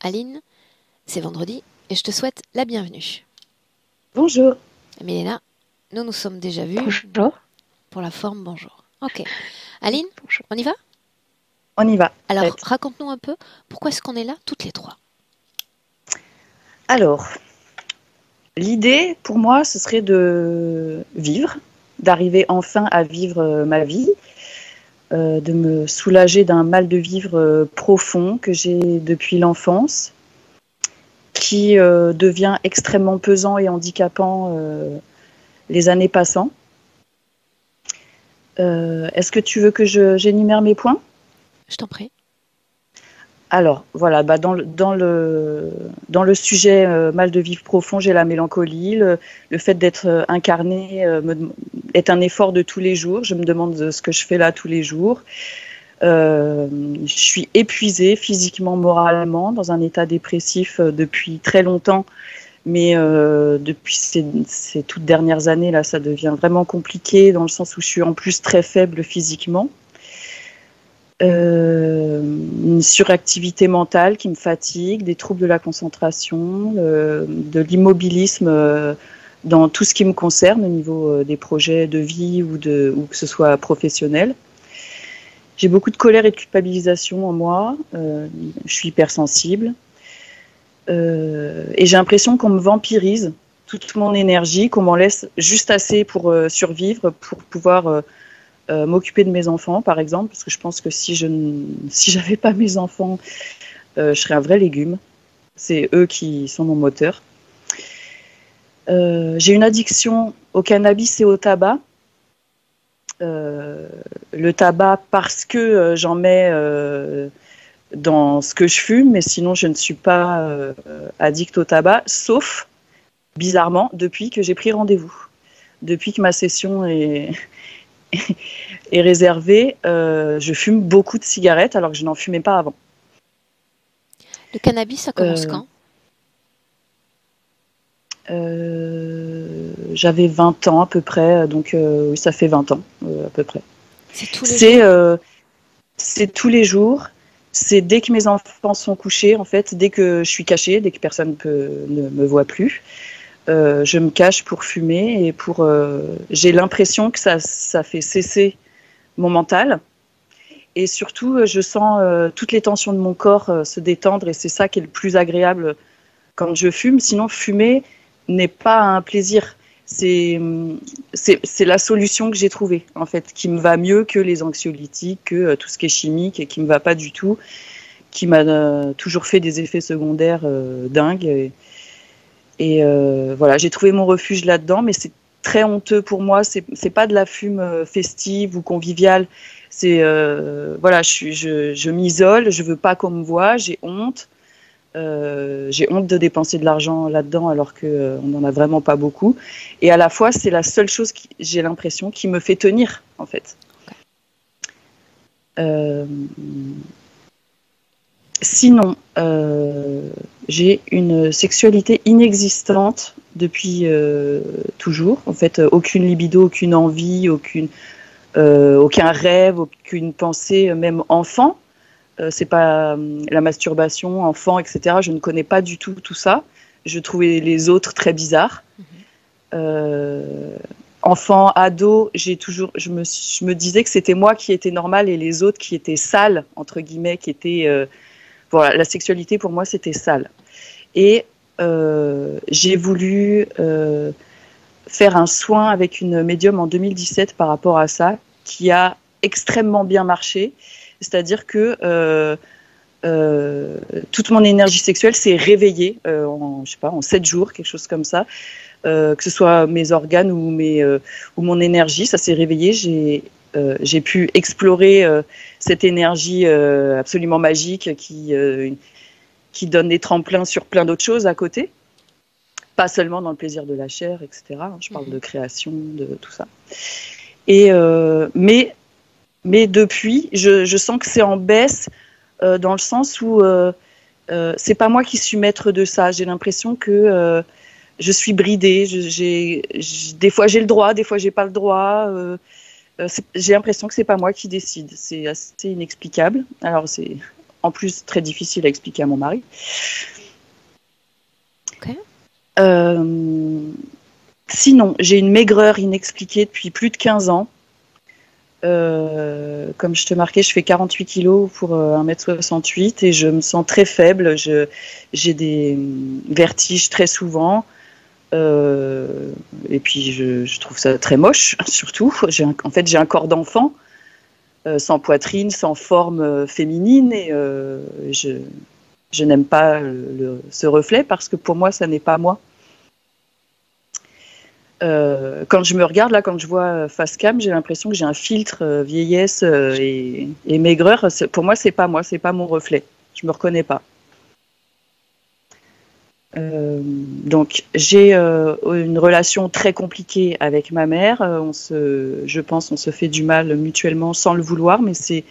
Aline, c'est vendredi et je te souhaite la bienvenue. Bonjour. Milena, nous nous sommes déjà vus. Bonjour. Pour la forme, bonjour. Ok. Aline, Bonjour. on y va? On y va. Alors, Prête. raconte-nous un peu pourquoi est-ce qu'on est là toutes les trois. Alors, l'idée pour moi, ce serait de vivre, d'arriver enfin à vivre ma vie, de me soulager d'un mal de vivre profond que j'ai depuis l'enfance, qui devient extrêmement pesant et handicapant les années passant. Est-ce que tu veux que j'énumère mes points? Je t'en prie. Alors, voilà, dans le sujet mal de vivre profond, j'ai la mélancolie, le fait d'être incarné est un effort de tous les jours. Je me demande ce que je fais là tous les jours. Je suis épuisée physiquement, moralement, dans un état dépressif depuis très longtemps, mais depuis ces toutes dernières années, là, ça devient vraiment compliqué, dans le sens où je suis en plus très faible physiquement. Une suractivité mentale qui me fatigue, des troubles de la concentration, de l'immobilisme dans tout ce qui me concerne au niveau des projets de vie ou que ce soit professionnel. J'ai beaucoup de colère et de culpabilisation en moi, je suis hypersensible et j'ai l'impression qu'on me vampirise toute mon énergie, qu'on m'en laisse juste assez pour survivre, pour pouvoir m'occuper de mes enfants, par exemple, parce que je pense que si j'avais pas mes enfants, je serais un vrai légume. C'est eux qui sont mon moteur. J'ai une addiction au cannabis et au tabac. Le tabac parce que j'en mets dans ce que je fume, mais sinon je ne suis pas addict au tabac, sauf, bizarrement, depuis que j'ai pris rendez-vous. Depuis que ma session est réservée, je fume beaucoup de cigarettes alors que je n'en fumais pas avant. Le cannabis, ça commence Euh, quand? J'avais 20 ans à peu près, donc oui, ça fait 20 ans à peu près. C'est tous les C'est jours? c'est tous les jours, c'est dès que mes enfants sont couchés, en fait, dès que je suis cachée, dès que personne ne me voit plus, je me cache pour fumer et j'ai l'impression que ça fait cesser mon mental. Et surtout, je sens toutes les tensions de mon corps se détendre et c'est ça qui est le plus agréable quand je fume. Sinon, fumer n'est pas un plaisir. C'est la solution que j'ai trouvée, en fait, qui me va mieux que les anxiolytiques, que tout ce qui est chimique et qui me va pas du tout, qui m'a toujours fait des effets secondaires dingues. Voilà, j'ai trouvé mon refuge là-dedans, mais c'est très honteux pour moi. C'est pas de la fume festive ou conviviale. C'est voilà, je m'isole, je veux pas qu'on me voie, j'ai honte. J'ai honte de dépenser de l'argent là-dedans alors qu'on n'en a vraiment pas beaucoup. Et à la fois, c'est la seule chose qui, j'ai l'impression, qui me fait tenir, en fait. Euh, Sinon, j'ai une sexualité inexistante depuis toujours. En fait, aucune libido, aucune envie, aucun rêve, aucune pensée, même enfant. C'est pas la masturbation, enfant, etc. Je ne connais pas du tout ça. Je trouvais les autres très bizarres. Euh, Enfant, ado, je me disais que c'était moi qui étais normale et les autres qui étaient sales, entre guillemets, qui étaient voilà, la sexualité pour moi c'était sale. Et j'ai voulu faire un soin avec une médium en 2017 par rapport à ça, qui a extrêmement bien marché. C'est-à-dire que toute mon énergie sexuelle s'est réveillée je sais pas, en 7 jours, quelque chose comme ça. Que ce soit mes organes ou mon énergie, ça s'est réveillé. J'ai pu explorer cette énergie absolument magique qui donne des tremplins sur plein d'autres choses à côté. Pas seulement dans le plaisir de la chair, etc. Je parle de création, de tout ça. Et, mais depuis, je sens que c'est en baisse dans le sens où c'est pas moi qui suis maître de ça. J'ai l'impression que je suis bridée. Des fois j'ai le droit, des fois j'ai pas le droit. J'ai l'impression que c'est pas moi qui décide. C'est assez inexplicable. Alors en plus très difficile à expliquer à mon mari. Ok. Sinon, j'ai une maigreur inexpliquée depuis plus de 15 ans. Comme je te marquais, je fais 48 kilos pour 1m68 et je me sens très faible. J'ai des vertiges très souvent. Et puis, je trouve ça très moche, surtout. En fait, j'ai un corps d'enfant, sans poitrine, sans forme féminine. Et je n'aime pas ce reflet parce que pour moi, ça n'est pas moi. Quand je me regarde, là, quand je vois face cam, j'ai l'impression que j'ai un filtre vieillesse et maigreur. Pour moi, c'est pas moi, c'est pas mon reflet. Je me reconnais pas. Donc, j'ai une relation très compliquée avec ma mère. Je pense on se fait du mal mutuellement sans le vouloir, mais c'est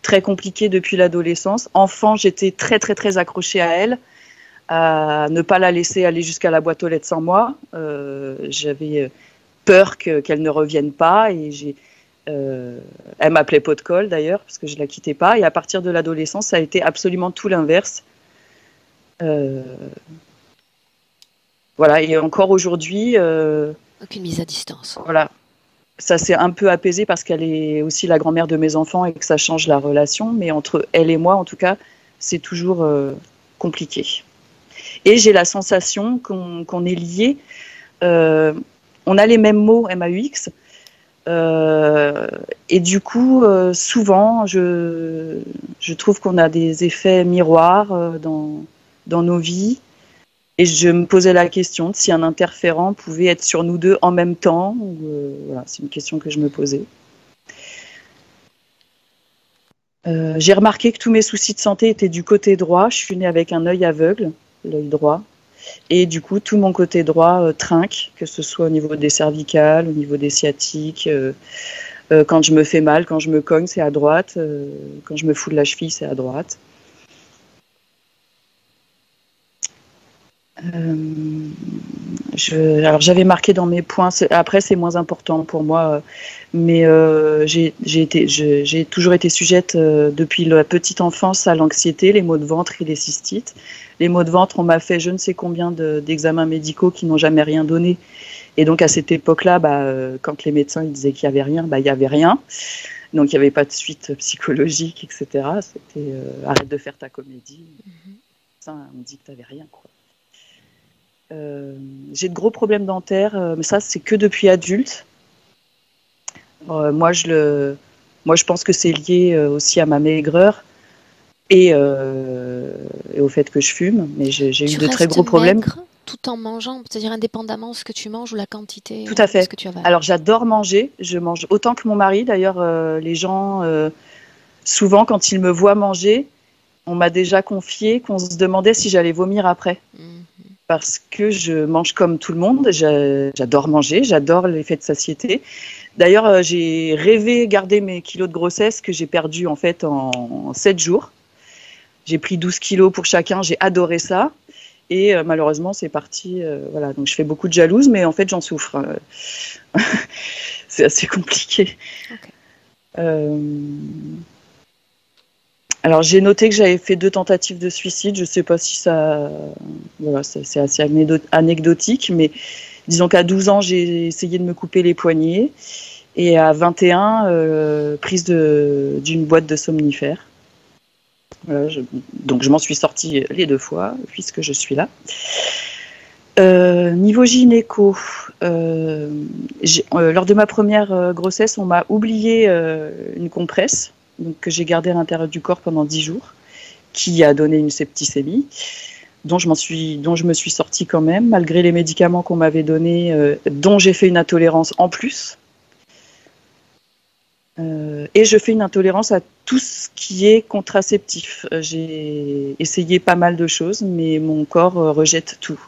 très compliqué depuis l'adolescence. Enfant, j'étais très, très, très accrochée à elle, à ne pas la laisser aller jusqu'à la boîte aux lettres sans moi. J'avais peur qu'elle ne revienne pas et elle m'appelait pot de colle d'ailleurs parce que je la quittais pas. Et à partir de l'adolescence, ça a été absolument tout l'inverse. Voilà, et encore aujourd'hui... Aucune mise à distance. Voilà, ça s'est un peu apaisé parce qu'elle est aussi la grand-mère de mes enfants et que ça change la relation. Mais entre elle et moi, en tout cas, c'est toujours compliqué. Et j'ai la sensation qu'on est liés. On a les mêmes mots, MAUX. Et du coup, souvent, je trouve qu'on a des effets miroirs dans nos vies. Et je me posais la question de si un interférent pouvait être sur nous deux en même temps. Voilà, c'est une question que je me posais. J'ai remarqué que tous mes soucis de santé étaient du côté droit. Je suis née avec un œil aveugle, l'œil droit. Et du coup, tout mon côté droit trinque, que ce soit au niveau des cervicales, au niveau des sciatiques. Quand je me fais mal, quand je me cogne, c'est à droite. Quand je me fous de la cheville, c'est à droite. Alors j'avais marqué dans mes points, après c'est moins important pour moi, mais j'ai toujours été sujette depuis la petite enfance à l'anxiété, les maux de ventre et les cystites. Les maux de ventre, on m'a fait je ne sais combien d'examens médicaux qui n'ont jamais rien donné. Et donc à cette époque-là, quand les médecins ils disaient qu'il n'y avait rien, il n'y avait rien. Donc il n'y avait pas de suite psychologique, etc. C'était arrête de faire ta comédie. Ça, on me dit que tu n'avais rien, quoi. J'ai de gros problèmes dentaires, mais ça c'est que depuis adulte. Moi je pense que c'est lié aussi à ma maigreur et au fait que je fume, mais j'ai eu de très gros problèmes. Maigre tout en mangeant, c'est-à-dire indépendamment de ce que tu manges ou la quantité Tout à fait. de ce que tu avales. Alors j'adore manger, je mange autant que mon mari. D'ailleurs, les gens, souvent quand ils me voient manger, on m'a déjà confié qu'on se demandait si j'allais vomir après. Parce que je mange comme tout le monde, j'adore manger, j'adore l'effet de satiété. D'ailleurs, j'ai rêvé garder mes kilos de grossesse que j'ai perdus en fait en 7 jours. J'ai pris 12 kilos pour chacun, j'ai adoré ça. Et malheureusement, c'est parti. Voilà, donc je fais beaucoup de jalouse, mais en fait, j'en souffre. C'est assez compliqué. Okay. Alors, j'ai noté que j'avais fait 2 tentatives de suicide. Je ne sais pas si ça... Voilà, c'est assez anecdotique, mais disons qu'à 12 ans, j'ai essayé de me couper les poignets. Et à 21, prise d'une boîte de somnifères. Voilà, donc, je m'en suis sortie les 2 fois, puisque je suis là. Niveau gynéco, lors de ma première grossesse, on m'a oublié une compresse. Donc, que j'ai gardé à l'intérieur du corps pendant 10 jours, qui a donné une septicémie, dont je me suis sortie quand même, malgré les médicaments qu'on m'avait donnés, dont j'ai fait une intolérance en plus. Et je fais une intolérance à tout ce qui est contraceptif. J'ai essayé pas mal de choses, mais mon corps rejette tout.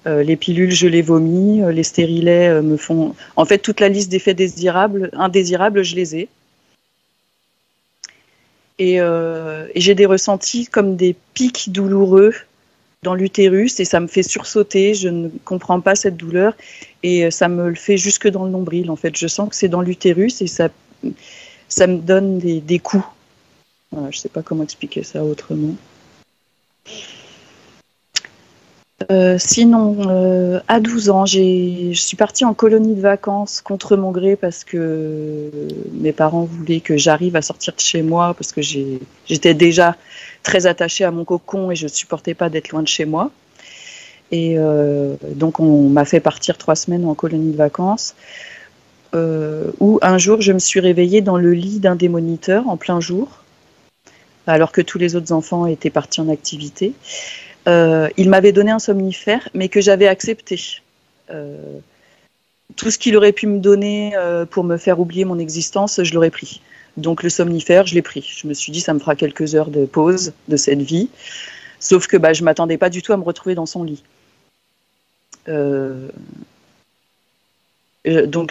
Les pilules, je les vomis, les stérilets me font... En fait, toute la liste d'effets indésirables, je les ai. Et j'ai des ressentis comme des pics douloureux dans l'utérus et ça me fait sursauter, je ne comprends pas cette douleur et ça me le fait jusque dans le nombril en fait. Je sens que c'est dans l'utérus et ça me donne des coups. Voilà, je sais pas comment expliquer ça autrement. Sinon, à 12 ans, je suis partie en colonie de vacances contre mon gré parce que mes parents voulaient que j'arrive à sortir de chez moi parce que j'étais déjà très attachée à mon cocon et je ne supportais pas d'être loin de chez moi. Et donc, on m'a fait partir 3 semaines en colonie de vacances où un jour, je me suis réveillée dans le lit d'un des moniteurs en plein jour alors que tous les autres enfants étaient partis en activité. Il m'avait donné un somnifère, mais que j'avais accepté. Tout ce qu'il aurait pu me donner pour me faire oublier mon existence, je l'aurais pris. Donc le somnifère, je l'ai pris. Je me suis dit, ça me fera quelques heures de pause de cette vie. Sauf que je ne m'attendais pas du tout à me retrouver dans son lit. Donc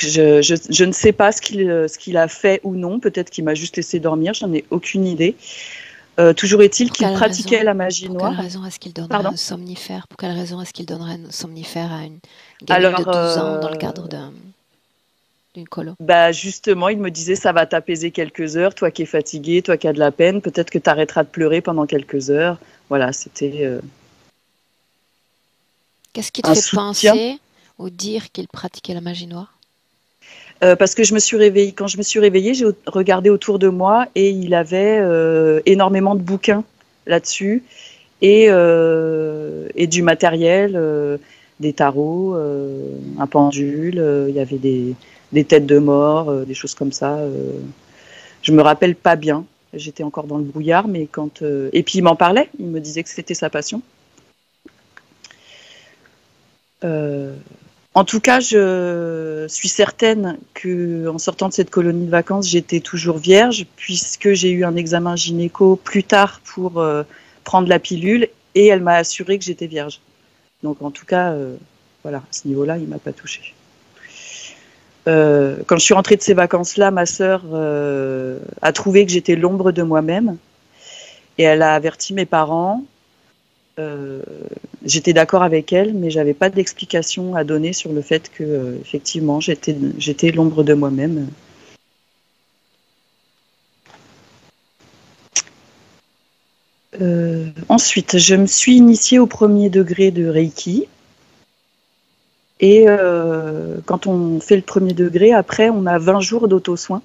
je ne sais pas ce qu'il a fait ou non. Peut-être qu'il m'a juste laissé dormir, j'en ai aucune idée. Toujours est-il qu'il pratiquait la magie noire. Pour quelle raison est-ce qu'il donnerait un somnifère? Pour quelle raison est-ce qu'il donnerait un somnifère à une gamine de 12 ans dans le cadre d'une colo? Justement, il me disait, ça va t'apaiser quelques heures, toi qui es fatigué, toi qui as de la peine, peut-être que tu arrêteras de pleurer pendant quelques heures. Voilà, c'était Qu'est-ce qui te fait penser ou dire qu'il pratiquait la magie noire? Parce que je me suis réveillée. Quand je me suis réveillée, j'ai regardé autour de moi et il avait énormément de bouquins là-dessus et du matériel, des tarots, un pendule, il y avait des têtes de mort, des choses comme ça. Je me rappelle pas bien. J'étais encore dans le brouillard, mais quand et puis il m'en parlait. Il me disait que c'était sa passion. En tout cas, je suis certaine qu'en sortant de cette colonie de vacances, j'étais toujours vierge, puisque j'ai eu un examen gynéco plus tard pour prendre la pilule, et elle m'a assuré que j'étais vierge. Donc en tout cas, voilà, à ce niveau-là, il ne m'a pas touchée. Quand je suis rentrée de ces vacances-là, ma sœur a trouvé que j'étais l'ombre de moi-même, et elle a averti mes parents. J'étais d'accord avec elle, mais j'avais pas d'explication à donner sur le fait que effectivement j'étais l'ombre de moi-même. Ensuite, je me suis initiée au 1er degré de Reiki. Et quand on fait le 1er degré, après, on a 20 jours d'auto-soin.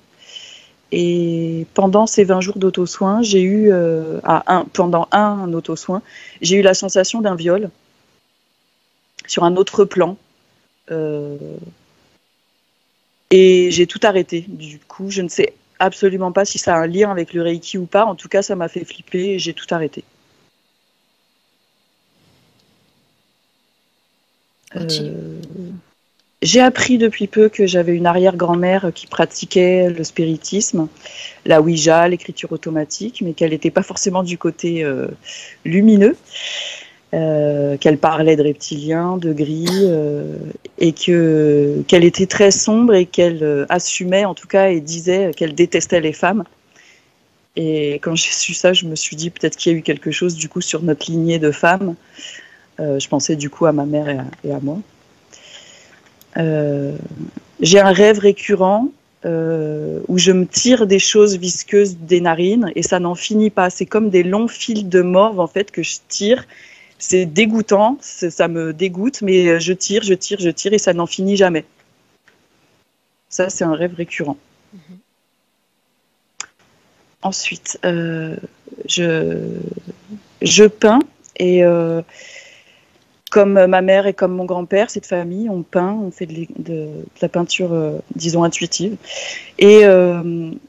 Et pendant ces 20 jours d'auto-soin, j'ai eu, pendant un auto-soin, j'ai eu la sensation d'un viol sur un autre plan. Et j'ai tout arrêté. Du coup, je ne sais absolument pas si ça a un lien avec le Reiki ou pas. En tout cas, ça m'a fait flipper et j'ai tout arrêté. J'ai appris depuis peu que j'avais une arrière-grand-mère qui pratiquait le spiritisme, la Ouija, l'écriture automatique, mais qu'elle n'était pas forcément du côté lumineux, qu'elle parlait de reptiliens, de gris, et qu'elle était très sombre et qu'elle assumait en tout cas et disait qu'elle détestait les femmes. Et quand j'ai su ça, je me suis dit peut-être qu'il y a eu quelque chose du coup sur notre lignée de femmes. Je pensais du coup à ma mère et à moi. J'ai un rêve récurrent où je me tire des choses visqueuses des narines et ça n'en finit pas. C'est comme des longs fils de morve en fait que je tire. C'est dégoûtant, ça me dégoûte, mais je tire et ça n'en finit jamais. Ça, c'est un rêve récurrent. Mm-hmm. Ensuite, je peins et comme ma mère et comme mon grand-père, cette famille, on peint, on fait de la peinture, disons, intuitive. Et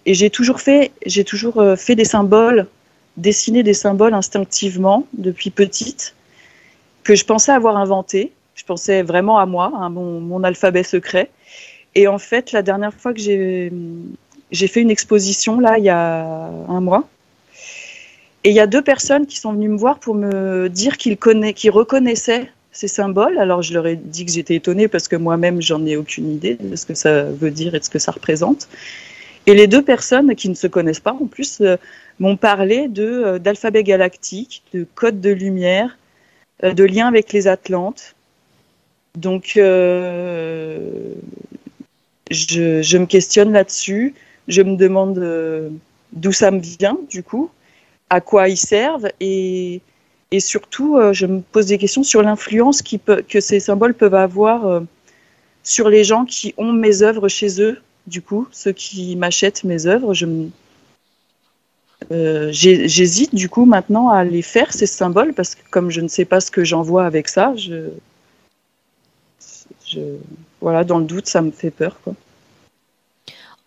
j'ai toujours fait des symboles, dessiné des symboles instinctivement depuis petite, que je pensais avoir inventé. Je pensais vraiment à moi, à mon alphabet secret. Et en fait, la dernière fois que j'ai fait une exposition, là, il y a un mois, et il y a 2 personnes qui sont venues me voir pour me dire qu'ils reconnaissaient ces symboles. Alors, je leur ai dit que j'étais étonnée parce que moi-même, j'en ai aucune idée de ce que ça veut dire et de ce que ça représente. Et les 2 personnes qui ne se connaissent pas, en plus, m'ont parlé d'alphabet galactique, de code de lumière, de lien avec les Atlantes. Donc, je me questionne là-dessus. Je me demande d'où ça me vient, du coup, à quoi ils servent, et surtout, je me pose des questions sur l'influence que ces symboles peuvent avoir sur les gens qui ont mes œuvres chez eux, du coup, ceux qui m'achètent mes œuvres. J'hésite du coup maintenant à les faire, ces symboles, parce que comme je ne sais pas ce que j'envoie avec ça, voilà, dans le doute, ça me fait peur, quoi.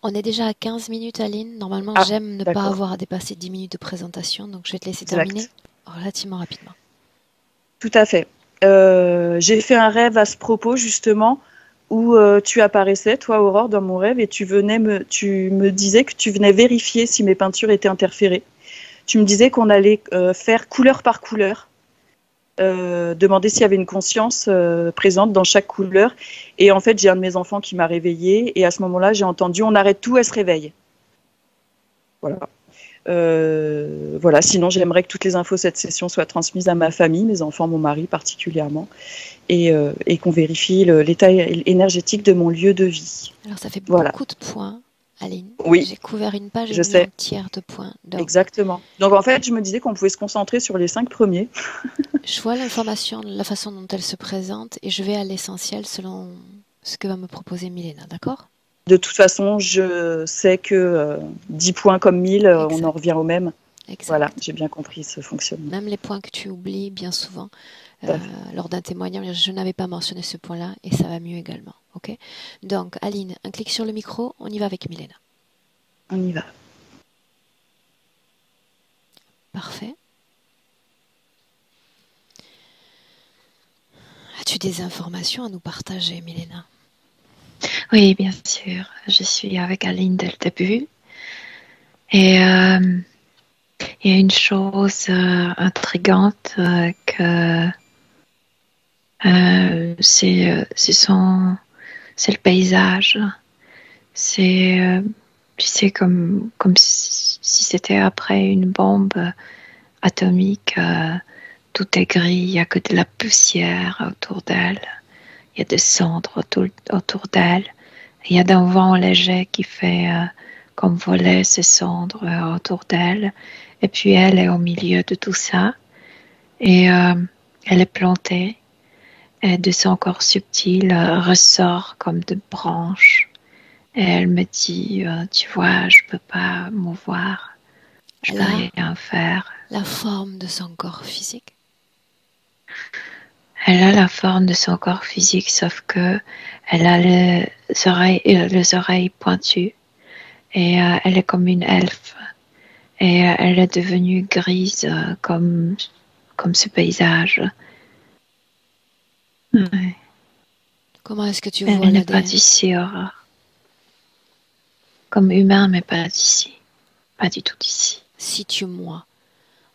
On est déjà à 15 minutes, Aline. Normalement, Ah, j'aime ne pas d'accord, avoir à dépasser 10 minutes de présentation, donc je vais te laisser terminer exact. relativement rapidement. Tout à fait. J'ai fait un rêve à ce propos, justement, où tu apparaissais, toi, Aurore, dans mon rêve, et tu me disais que tu venais vérifier si mes peintures étaient interférées. Tu me disais qu'on allait faire couleur par couleur, demander s'il y avait une conscience présente dans chaque couleur. Et en fait, j'ai un de mes enfants qui m'a réveillée, et à ce moment-là, j'ai entendu on arrête tout, elle se réveille. Voilà. Voilà. Sinon, j'aimerais que toutes les infos de cette session soient transmises à ma famille, mes enfants, mon mari particulièrement, et qu'on vérifie l'état énergétique de mon lieu de vie. Alors, ça fait Voilà. beaucoup de points, Aline. Oui, J'ai couvert une page et je demie sais. entière de points. Donc, Exactement. Donc en fait, je me disais qu'on pouvait se concentrer sur les 5 premiers. je vois l'information, la façon dont elle se présente, et je vais à l'essentiel selon ce que va me proposer Milena, d'accord? De toute façon, je sais que 10 points comme 1000, on en Exact, revient au même. Voilà, exact. j'ai bien compris ce fonctionnement. Même les points que tu oublies bien souvent Tout à fait. lors d'un témoignage, je n'avais pas mentionné ce point-là et ça va mieux également. Ok. Donc, Aline, un clic sur le micro, on y va avec Milena. On y va. Parfait. As-tu des informations à nous partager, Milena? Oui, bien sûr. Je suis avec Aline dès le début. Et il y a une chose intrigante que c'est le paysage. C'est tu sais comme si c'était après une bombe atomique. Tout est gris. Il n'y a que de la poussière autour d'elle. Il y a des cendres autour d'elle. Il y a d'un vent léger qui fait comme voler ses cendres autour d'elle. Et puis elle est au milieu de tout ça. Et elle est plantée. Et de son corps subtil ressort comme de branches. Et elle me dit, tu vois, je peux pas mouvoir. Je Elle peux a rien faire. la forme de son corps physique. Elle a la forme de son corps physique, sauf que elle a les oreilles pointues. Et elle est comme une elfe. Et elle est devenue grise comme ce paysage. Ouais. Comment est-ce que tu vois Elle n'est la pas déesse? d'ici, Aura. Comme humain, mais pas d'ici. Pas du tout d'ici. Situe-moi.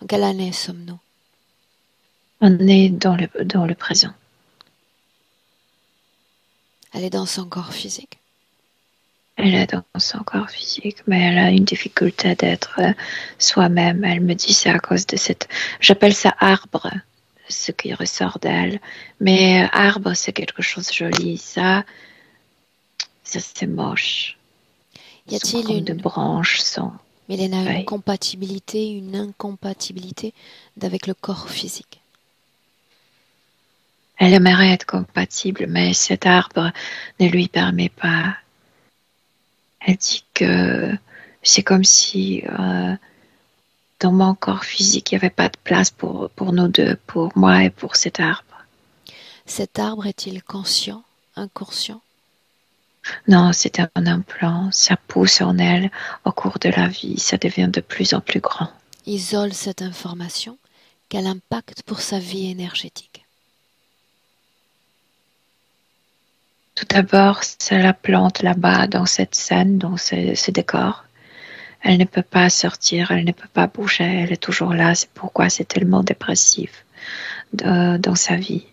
En quelle année sommes-nous? On est dans le présent. Elle est dans son corps physique. Elle est dans son corps physique, mais elle a une difficulté d'être soi-même. Elle me dit c'est à cause de cette... J'appelle ça arbre, ce qui ressort d'elle. Mais arbre, c'est quelque chose de joli. Ça c'est moche. Y Ils sont a-t-il comme de une, branches sans Milena, une feuilles. compatibilité, une incompatibilité avec le corps physique? Elle aimerait être compatible, mais cet arbre ne lui permet pas. Elle dit que c'est comme si dans mon corps physique, il n'y avait pas de place pour nous deux, pour moi et pour cet arbre. Cet arbre est-il conscient, inconscient? Non, c'est un implant, ça pousse en elle au cours de la vie, ça devient de plus en plus grand. Isole cette information. Quel impact pour sa vie énergétique? Tout d'abord, c'est la plante là-bas dans cette scène, dans ce décor. Elle ne peut pas sortir, elle ne peut pas bouger, elle est toujours là. C'est pourquoi c'est tellement dépressif dans sa vie.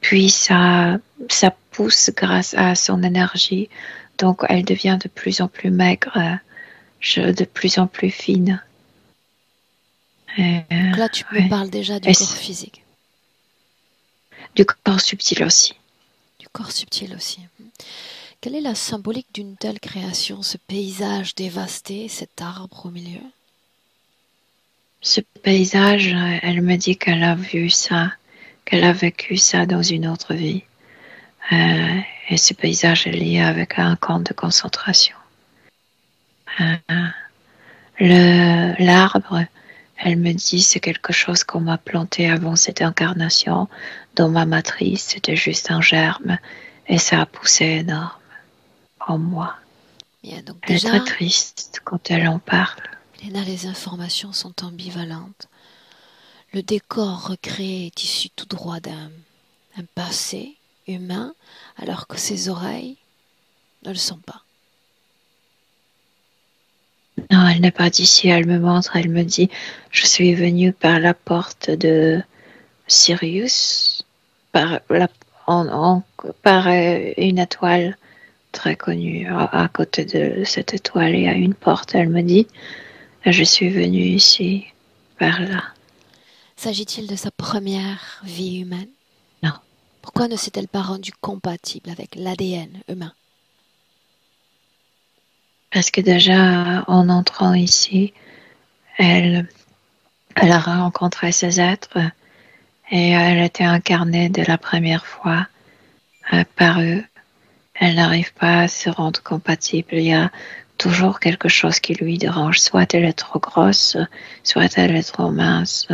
Puis ça pousse grâce à son énergie, donc elle devient de plus en plus maigre, de plus en plus fine. Donc là, tu me Ouais. parles déjà du Et corps physique, du corps subtil aussi. du corps subtil aussi. Quelle est la symbolique d'une telle création, ce paysage dévasté, cet arbre au milieu? Ce paysage, elle me dit qu'elle a vu ça, qu'elle a vécu ça dans une autre vie. Et ce paysage est lié avec un camp de concentration. L'arbre, elle me dit, c'est quelque chose qu'on m'a planté avant cette incarnation. Dans ma matrice, c'était juste un germe et ça a poussé énorme en moi. Bien, donc Elle est déjà, très triste quand elle en parle. Léna, les informations sont ambivalentes. Le décor recréé est issu tout droit d'un passé humain, alors que ses oreilles ne le sont pas. Non, elle n'est pas d'ici, elle me montre, elle me dit, je suis venue par la porte de Sirius, par une étoile très connue. À côté de cette étoile, il y a une porte, elle me dit, je suis venue ici, par là. S'agit-il de sa première vie humaine? Non. Pourquoi ne s'est-elle pas rendue compatible avec l'ADN humain? Parce que déjà, en entrant ici, elle a rencontré ces êtres et elle était incarnée dès la première fois par eux. Elle n'arrive pas à se rendre compatible. Il y a toujours quelque chose qui lui dérange. Soit elle est trop grosse, soit elle est trop mince,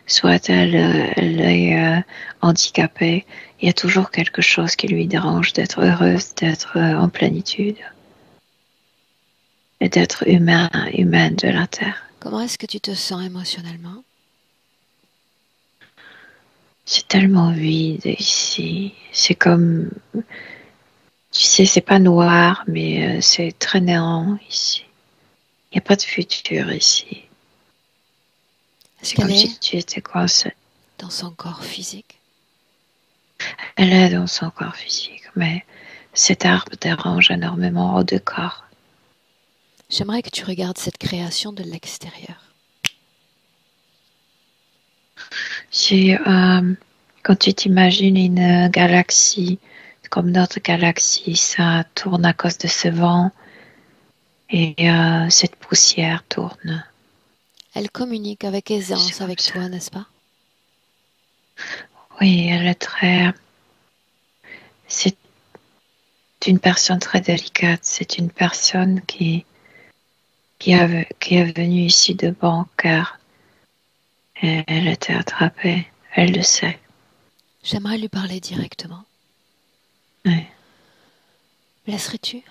soit elle est handicapée. Il y a toujours quelque chose qui lui dérange d'être heureuse, d'être en plénitude et d'être humaine de la Terre. Comment est-ce que tu te sens émotionnellement? C'est tellement vide ici. C'est comme, tu sais, c'est pas noir, mais c'est très néant ici. Il n'y a pas de futur ici. C'est comme si tu étais coincé dans son corps physique? Elle est dans son corps physique, mais cet arbre dérange énormément au décor. J'aimerais que tu regardes cette création de l'extérieur. Quand tu t'imagines une galaxie, comme notre galaxie, ça tourne à cause de ce vent et cette poussière tourne. Elle communique avec aisance avec toi, n'est-ce pas? Oui, elle est c'est une personne très délicate. C'est une personne qui est venue ici de bon cœur. Et elle était attrapée. Elle le sait. J'aimerais lui parler directement. Oui. Laisserais-tu?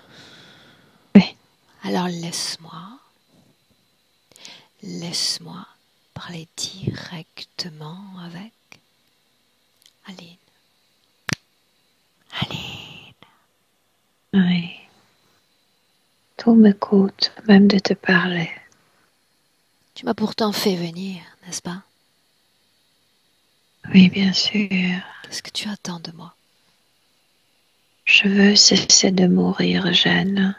Oui. Alors laisse-moi parler directement avec Aline. Aline. Oui. Tout me coûte, même de te parler. Tu m'as pourtant fait venir, n'est-ce pas? Oui, bien sûr. Qu'est-ce que tu attends de moi? Je veux cesser de mourir, Jeanne,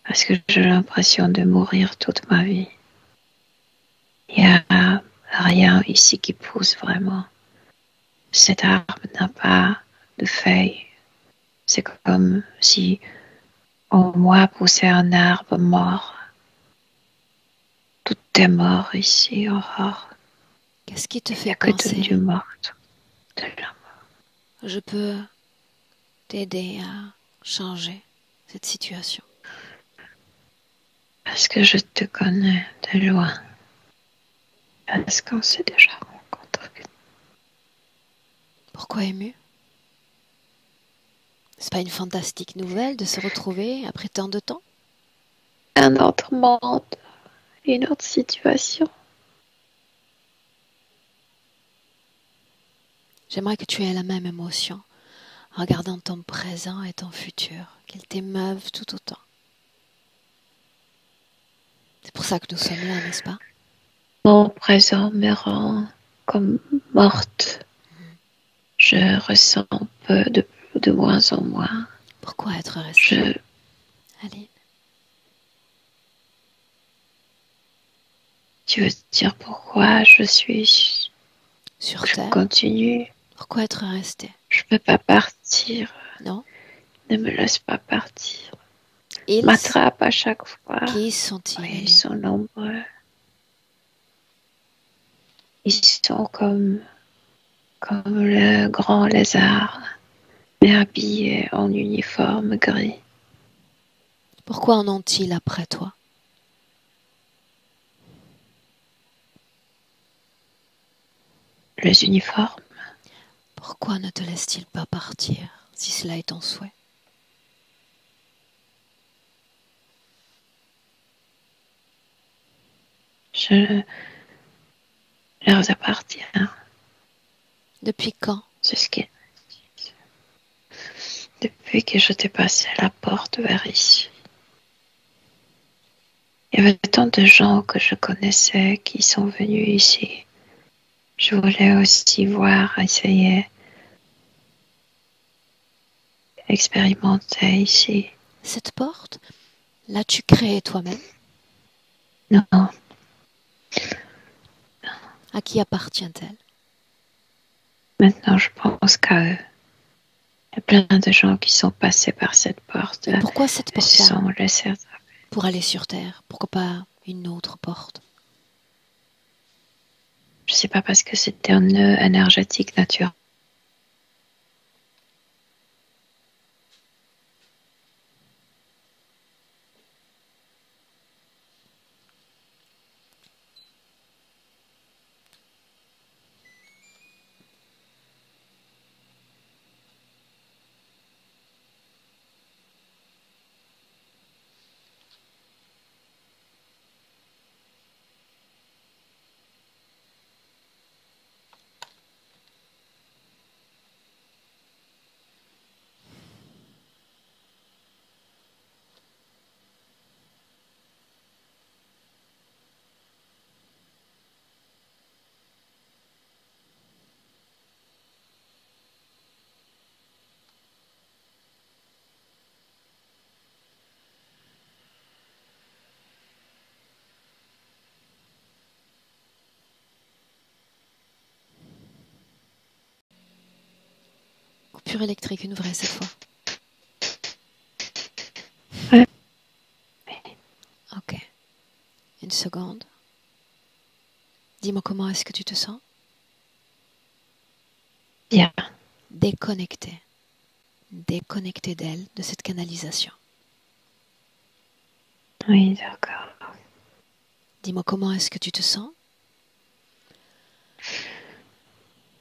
parce que j'ai l'impression de mourir toute ma vie. Il n'y a rien ici qui pousse vraiment. Cet arbre n'a pas de feuilles. C'est comme si en moi poussait un arbre mort. Tout est mort ici, Aurore. Qu'est-ce qui te fait Il n'y a penser que du mort, de la mort. Je peux t'aider à changer cette situation? Parce que je te connais de loin. Parce qu'on s'est déjà rencontrés. Pourquoi ému? C'est pas une fantastique nouvelle de se retrouver après tant de temps? Un autre monde, une autre situation. J'aimerais que tu aies la même émotion en regardant ton présent et ton futur, qu'ils t'émeuvent tout autant. C'est pour ça que nous sommes là, n'est-ce pas? Mon présent me rend comme morte. Je ressens peu de moins en moins. Pourquoi être resté? Aline. Tu veux dire pourquoi je suis sur je Terre? continue. Pourquoi être resté? Je peux pas partir. Non. Ne me laisse pas partir. Ils, M'attrape à chaque fois. qui sont-ils? Oui, ils sont nombreux. Ils sont comme le grand lézard, mais habillés en uniforme gris. Pourquoi en ont-ils après toi? Les uniformes, Pourquoi ne te laissent-ils pas partir, si cela est ton souhait? je leur appartiens. Depuis quand? C'est ce qui... Depuis que je t'ai passé la porte vers ici. Il y avait tant de gens que je connaissais qui sont venus ici. Je voulais aussi voir, essayer, expérimenter ici. Cette porte, l'as-tu créée toi-même? Non, À qui appartient-elle? maintenant je pense qu'à eux. Il y a plein de gens qui sont passés par cette porte. Mais pourquoi cette Et se porte-là? sont laissés. Pour aller sur Terre. Pourquoi pas une autre porte? Je sais pas, parce que c'était un nœud énergétique naturel. Coupure électrique, une vraie cette fois. Ouais. Ok. Une seconde. Dis-moi comment est-ce que tu te sens? Bien. Déconnecté. Déconnecté d'elle, de cette canalisation. Oui, d'accord. Dis-moi comment est-ce que tu te sens?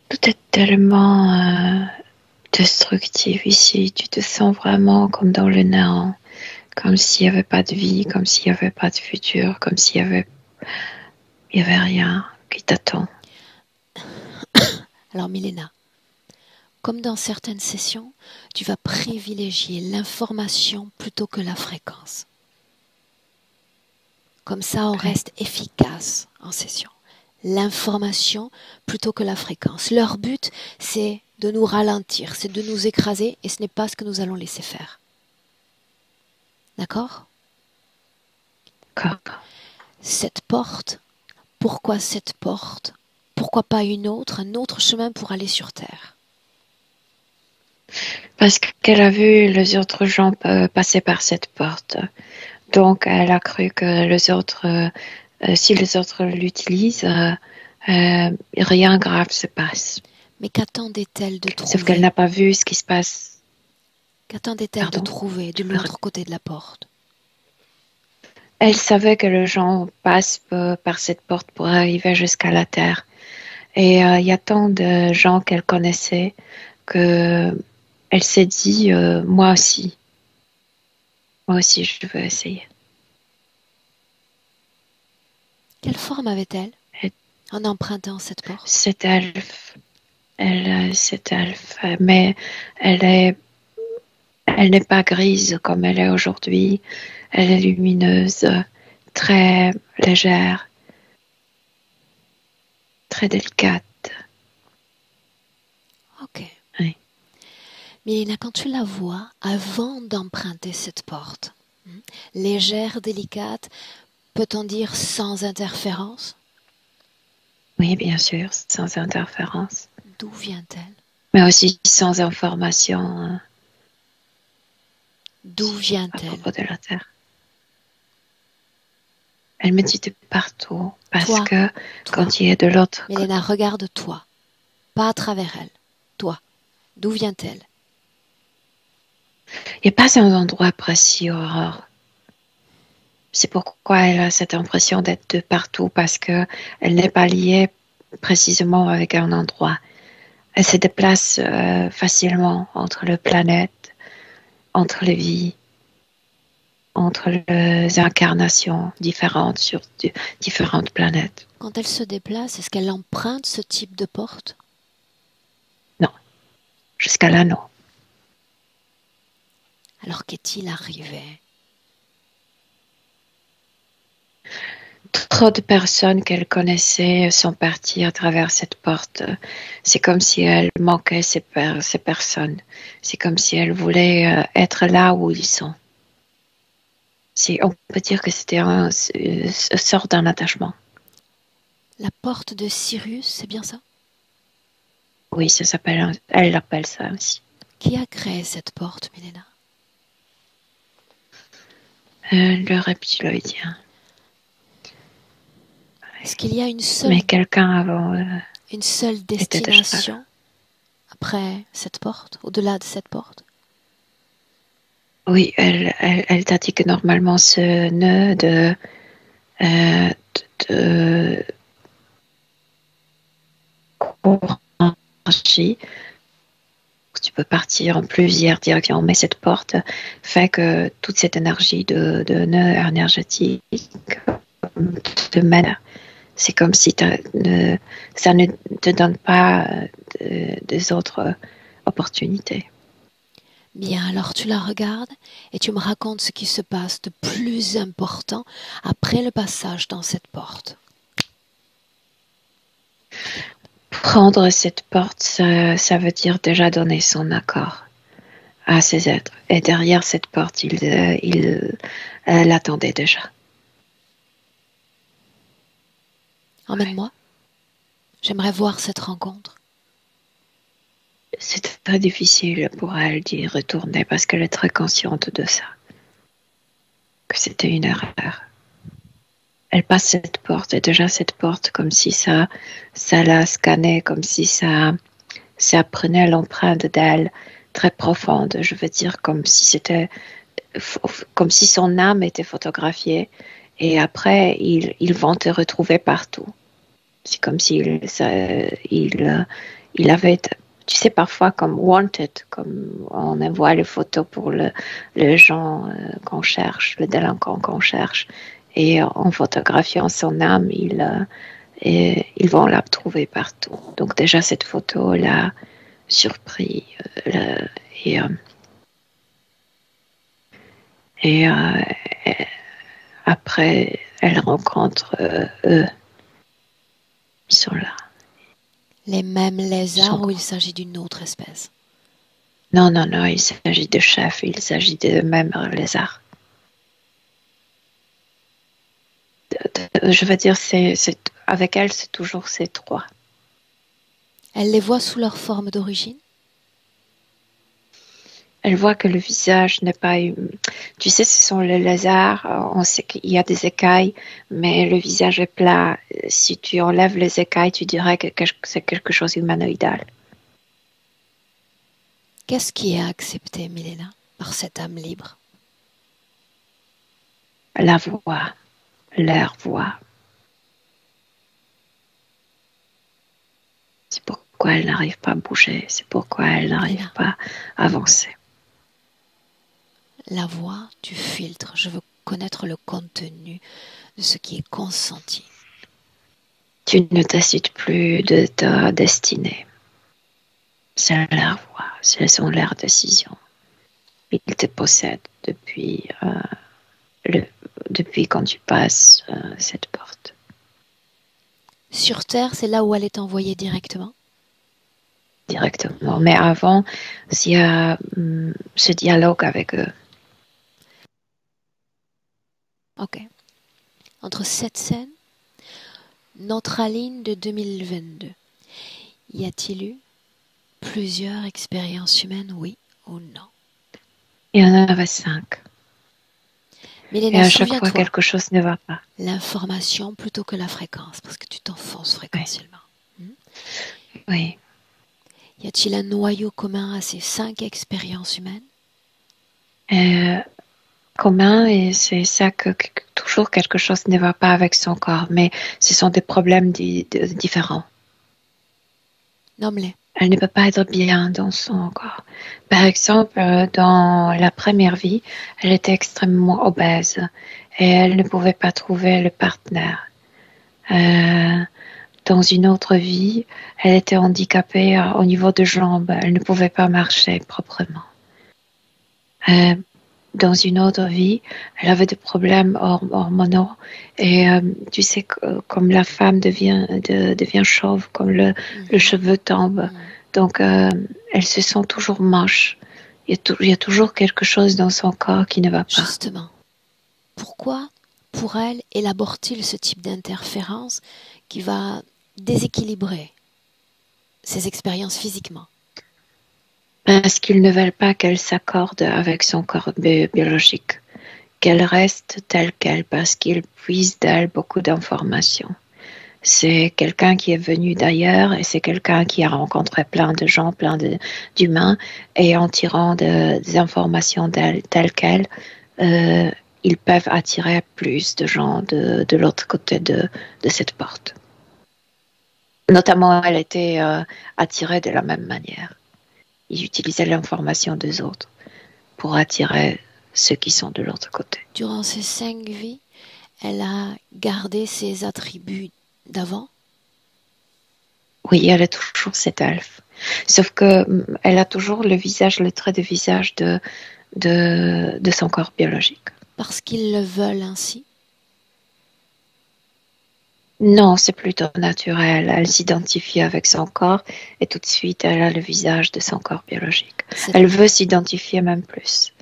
Tout est tellement destructif ici. Tu te sens vraiment comme dans le néant. Comme s'il n'y avait pas de vie, comme s'il n'y avait pas de futur, comme s'il y avait rien qui t'attend. Alors Milena, comme dans certaines sessions, tu vas privilégier l'information plutôt que la fréquence. Comme ça, on reste efficace en session. L'information plutôt que la fréquence. Leur but, c'est de nous ralentir, c'est de nous écraser, et ce n'est pas ce que nous allons laisser faire. D'accord? D'accord. Cette porte, pourquoi cette porte? Pourquoi pas une autre, un autre chemin pour aller sur Terre? Parce qu'elle a vu les autres gens passer par cette porte. Donc, elle a cru que les autres, si les autres l'utilisent, rien de grave se passe. Mais qu'attendait-elle de Sauf qu'elle trouver? n'a pas vu ce qui se passe. Qu'attendait-elle de Pardon? trouver de l'autre côté de la porte? Elle savait que les gens passent par cette porte pour arriver jusqu'à la Terre. Et il y a tant de gens qu'elle connaissait que elle s'est dit, moi aussi, je veux essayer. Quelle forme avait-elle Et en empruntant cette porte? cette elfe, mais elle n'est pas grise comme elle est aujourd'hui. Elle est lumineuse, très légère, très délicate. Ok. Oui. Mélina, quand tu la vois avant d'emprunter cette porte, légère, délicate, peut-on dire sans interférence? Oui, bien sûr, sans interférence, D'où vient-elle? mais aussi sans information. D'où à vient-elle? propos de la Terre. Elle me dit de partout, parce Toi, que toi. quand il est de l'autre côté, Mélena, regarde-toi, pas à travers elle. Toi, d'où vient-elle? il n'y a pas un endroit précis, Aurore. C'est pourquoi elle a cette impression d'être de partout, parce que elle n'est pas liée précisément avec un endroit. Elle se déplace facilement entre les planètes, entre les vies, entre les incarnations différentes sur différentes planètes. Quand elle se déplace, est-ce qu'elle emprunte ce type de porte? Non, jusqu'à là, non. Alors qu'est-il arrivé? Trop de personnes qu'elle connaissait sont parties à travers cette porte. C'est comme si elle manquait ces personnes. C'est comme si elle voulait être là où ils sont. On peut dire que c'était une sorte d'un attachement. La porte de Sirius, c'est bien ça? Oui, elle l'appelle ça aussi. Qui a créé cette porte, Milena? Le reptiloïdien. Est-ce qu'il y a Mais quelqu'un avant une seule était déjà là. destination après cette porte, au-delà de cette porte? Oui, elle t'a dit que normalement ce nœud de courant d'énergie, tu peux partir en plusieurs directions, mais cette porte fait que toute cette énergie de nœud énergétique te mène. C'est comme si ça ne te donne pas des autres opportunités. Bien, alors tu la regardes et tu me racontes ce qui se passe de plus important après le passage dans cette porte. Prendre cette porte, ça veut dire déjà donner son accord à ces êtres. Et derrière cette porte, il l'attendait déjà. Emmène-moi. J'aimerais voir cette rencontre. C'est très difficile pour elle d'y retourner parce qu'elle est très consciente de ça, que c'était une erreur. Elle passe cette porte et déjà cette porte comme si ça la scannait, comme si ça prenait l'empreinte d'elle très profonde. Je veux dire comme si son âme était photographiée et après ils vont te retrouver partout. C'est comme s'il il avait, tu sais, parfois comme wanted, comme on envoie les photos pour le gens qu'on cherche, le délinquant qu'on cherche. Et en photographiant son âme, ils vont la trouver partout. Donc déjà, cette photo l'a surpris. Et, euh, et après, elle rencontre eux. Ils sont là. Les mêmes lézards ou il s'agit d'une autre espèce? Non, non, non, il s'agit de chefs, il s'agit de même lézards. Je veux dire, avec elle, c'est toujours ces trois. Elle les voit sous leur forme d'origine? Elle voit que le visage n'est pas... Tu sais, ce sont les lézards, on sait qu'il y a des écailles, mais le visage est plat. Si tu enlèves les écailles, tu dirais que c'est quelque chose d'humanoïdal. Qu'est-ce qui est accepté, Milena, par cette âme libre? La voix, leur voix. C'est pourquoi elle n'arrive pas à bouger, c'est pourquoi elle n'arrive pas à avancer. La voix, tu filtres. Je veux connaître le contenu de ce qui est consenti. Tu ne décides plus de ta destinée. C'est leur voix, ce sont leurs décisions. Ils te possèdent depuis quand tu passes cette porte. Sur Terre, c'est là où elle est envoyée directement? Directement. Mais avant, il y a ce dialogue avec eux. Ok. Entre cette scène, notre Aline de 2022, y a-t-il eu plusieurs expériences humaines, oui ou non? Il y en avait 5. Et Milena, à chaque fois, souviens-toi, quelque chose ne va pas. l'information plutôt que la fréquence, parce que tu t'enfonces Oui, fréquentiellement. Hmm. oui. Y a-t-il un noyau commun à ces 5 expériences humaines? Euh, Commun, et c'est ça que toujours quelque chose ne va pas avec son corps, mais ce sont des problèmes différents. Nomme-les. Elle ne peut pas être bien dans son corps. Par exemple, dans la première vie, elle était extrêmement obèse et elle ne pouvait pas trouver le partenaire. Euh, Dans une autre vie, elle était handicapée au niveau des jambes. Elle ne pouvait pas marcher proprement. Euh, dans une autre vie, elle avait des problèmes hormonaux. Et tu sais, comme la femme devient chauve, comme le Mhm. cheveu tombe. Mhm. Donc, elle se sent toujours moche. Il y a toujours quelque chose dans son corps qui ne va pas. Justement, pourquoi, pour elle, élabore-t-il ce type d'interférence qui va déséquilibrer ses expériences physiquement? Parce qu'ils ne veulent pas qu'elle s'accorde avec son corps biologique, qu'elle reste telle qu'elle, parce qu'ils puisent d'elle beaucoup d'informations. C'est quelqu'un qui est venu d'ailleurs et c'est quelqu'un qui a rencontré plein de gens, d'humains, et en tirant des informations d'elle telles qu'elle, euh, ils peuvent attirer plus de gens de l'autre côté de cette porte. Notamment, elle était attirée de la même manière. Ils utilisaient l'information des autres pour attirer ceux qui sont de l'autre côté. Durant ces 5 vies, elle a gardé ses attributs d'avant? Oui, elle est toujours cette elfe. Sauf que elle a toujours le trait de visage de son corps biologique. Parce qu'ils le veulent ainsi? Non, c'est plutôt naturel. Elle s'identifie avec son corps et tout de suite, elle a le visage de son corps biologique. Cette, Elle veut s'identifier même plus.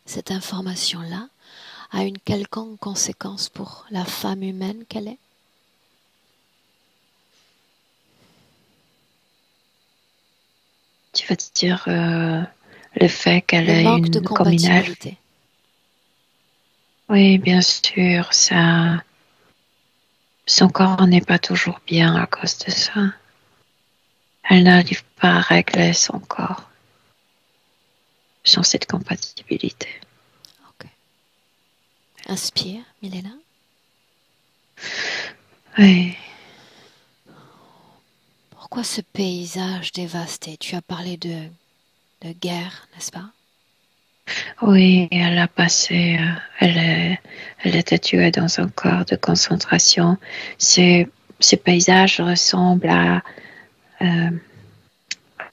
cette information-là a une quelconque conséquence pour la femme humaine qu'elle est? Tu veux dire le fait qu'elle Le est manque de comme une elfe? compatibilité. Oui, bien sûr, ça, son corps n'est pas toujours bien à cause de ça. Elle n'arrive pas à régler son corps sans cette compatibilité. Ok. Inspire, Milena. Oui, Pourquoi ce paysage dévasté? Tu as parlé de guerre, n'est-ce pas? oui, elle a passé, elle était tuée dans un corps de concentration. Ces paysages ressemblent euh,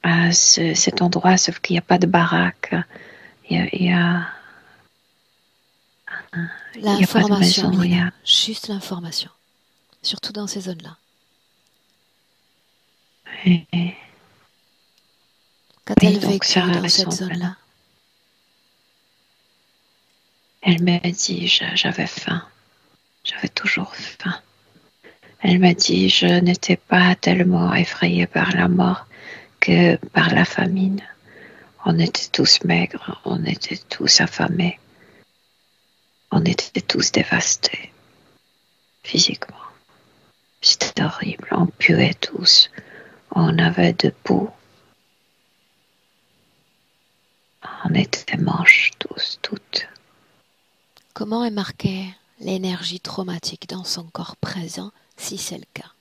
à cet endroit, sauf qu'il n'y a pas de baraque, il y a pas de L'information, maison, Milena. rien. Juste l'information. Surtout dans ces zones-là. Et Qu'a-t-elle oui, donc ça vécu dans cette ressemble. zone-là? Elle m'a dit, j'avais faim, j'avais toujours faim. Elle m'a dit, je n'étais pas tellement effrayée par la mort que par la famine. On était tous maigres, on était tous affamés, on était tous dévastés physiquement. C'était horrible, on puait tous, on avait de peau, on était moches tous, toutes. Comment est marquée l'énergie traumatique dans son corps présent, si c'est le cas?